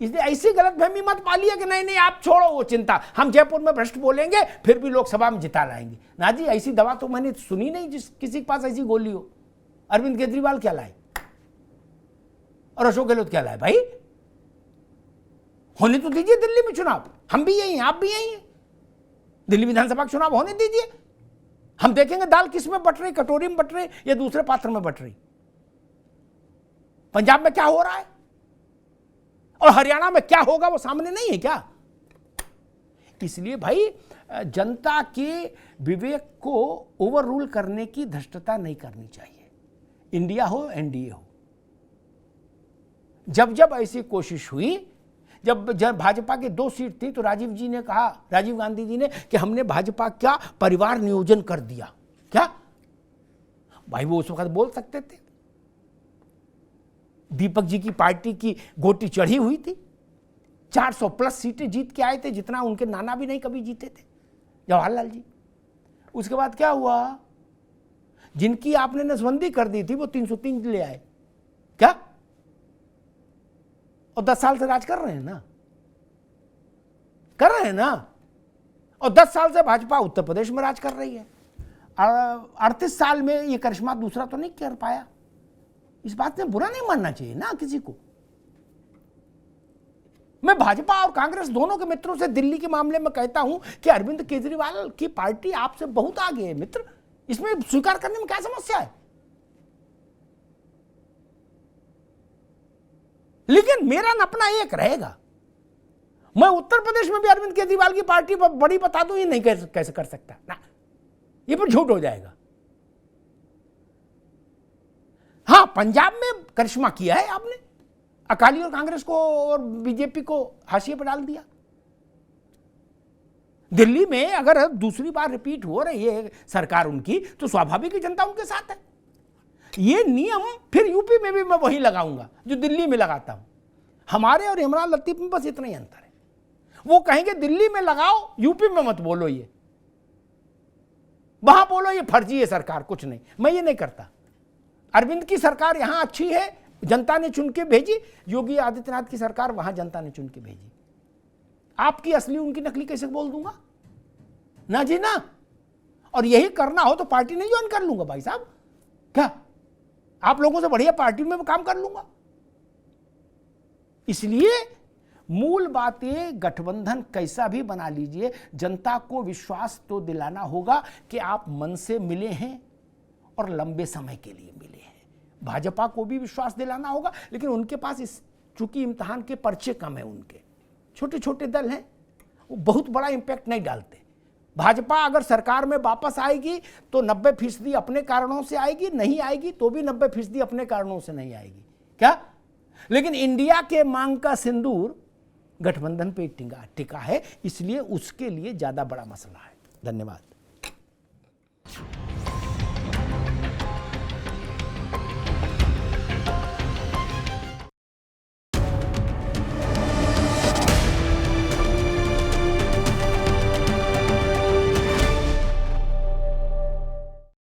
इसलिए ऐसी गलतफहमी मत पालिए कि नहीं नहीं आप छोड़ो वो चिंता, हम जयपुर में भ्रष्ट बोलेंगे फिर भी लोकसभा में जिता लाएंगे। ना जी, ऐसी दवा तो मैंने सुनी नहीं जिस किसी के पास ऐसी गोली हो। अरविंद केजरीवाल क्या लाए और अशोक गहलोत क्या लाए? भाई होने तो दीजिए दिल्ली में चुनाव, हम भी यही हैं, आप भी यही हैं। दिल्ली विधानसभा का चुनाव होने दीजिए, हम देखेंगे दाल किस में बट रही, कटोरी में बट रही या दूसरे पात्र में बट रही। पंजाब में क्या हो रहा है और हरियाणा में क्या होगा वो सामने नहीं है क्या? इसलिए भाई जनता के विवेक को ओवर रूल करने की धृष्टता नहीं करनी चाहिए। इंडिया हो एनडीए हो, जब जब ऐसी कोशिश हुई, जब भाजपा की 2 सीट थी तो राजीव गांधी जी ने कि हमने भाजपा का परिवार नियोजन कर दिया। क्या भाई वो उस वक्त बोल सकते थे? दीपक जी की पार्टी की गोटी चढ़ी हुई थी, 400+ सीटें जीत के आए थे, जितना उनके नाना भी नहीं कभी जीते थे, जवाहरलाल जी। उसके बाद क्या हुआ जिनकी आपने नसबंदी कर दी थी वो 303 ले आए क्या, और 10 साल से राज कर रहे हैं ना, कर रहे हैं ना। और 10 साल से भाजपा उत्तर प्रदेश में राज कर रही है। 38 साल में ये करिश्मा दूसरा तो नहीं कर पाया। इस बात में बुरा नहीं मानना चाहिए ना किसी को। मैं भाजपा और कांग्रेस दोनों के मित्रों से दिल्ली के मामले में कहता हूं कि अरविंद केजरीवाल की पार्टी आपसे बहुत आगे है मित्र, इसमें स्वीकार करने में क्या समस्या है। लेकिन मेरा अपना एक रहेगा, मैं उत्तर प्रदेश में भी अरविंद केजरीवाल की पार्टी बड़ी बता दूं, ये नहीं कैसे कर सकता ना, ये पर झूठ हो जाएगा। हां, पंजाब में करिश्मा किया है आपने, अकाली और कांग्रेस को और बीजेपी को हाशिए पर डाल दिया। दिल्ली में अगर दूसरी बार रिपीट हो रही है सरकार उनकी, तो स्वाभाविक ही जनता उनके साथ है। ये नियम फिर यूपी में भी मैं वही लगाऊंगा जो दिल्ली में लगाता हूं। हमारे और इमरान लतीफ में बस इतना ही अंतर है, वो कहेंगे दिल्ली में लगाओ, यूपी में मत बोलो, ये वहां बोलो ये फर्जी है सरकार, कुछ नहीं। मैं ये नहीं करता। अरविंद की सरकार यहां अच्छी है, जनता ने चुन के भेजी। योगी आदित्यनाथ की सरकार वहां जनता ने चुन के भेजी। आपकी असली उनकी नकली कैसे बोल दूंगा ना जी ना। और यही करना हो तो पार्टी नहीं ज्वाइन कर लूंगा भाई साहब, क्या आप लोगों से बढ़िया पार्टी में काम कर लूंगा। इसलिए मूल बात ये, गठबंधन कैसा भी बना लीजिए, जनता को विश्वास तो दिलाना होगा कि आप मन से मिले हैं और लंबे समय के लिए मिले हैं। भाजपा को भी विश्वास दिलाना होगा, लेकिन उनके पास इस चूंकि इम्तिहान के पर्चे कम है, उनके छोटे छोटे दल हैं, वो बहुत बड़ा इंपैक्ट नहीं डालते। भाजपा अगर सरकार में वापस आएगी तो 90% अपने कारणों से आएगी, नहीं आएगी तो भी 90% अपने कारणों से नहीं आएगी, क्या। लेकिन इंडिया के मांग का सिंदूर गठबंधन पे टिका है, इसलिए उसके लिए ज्यादा बड़ा मसला है। धन्यवाद।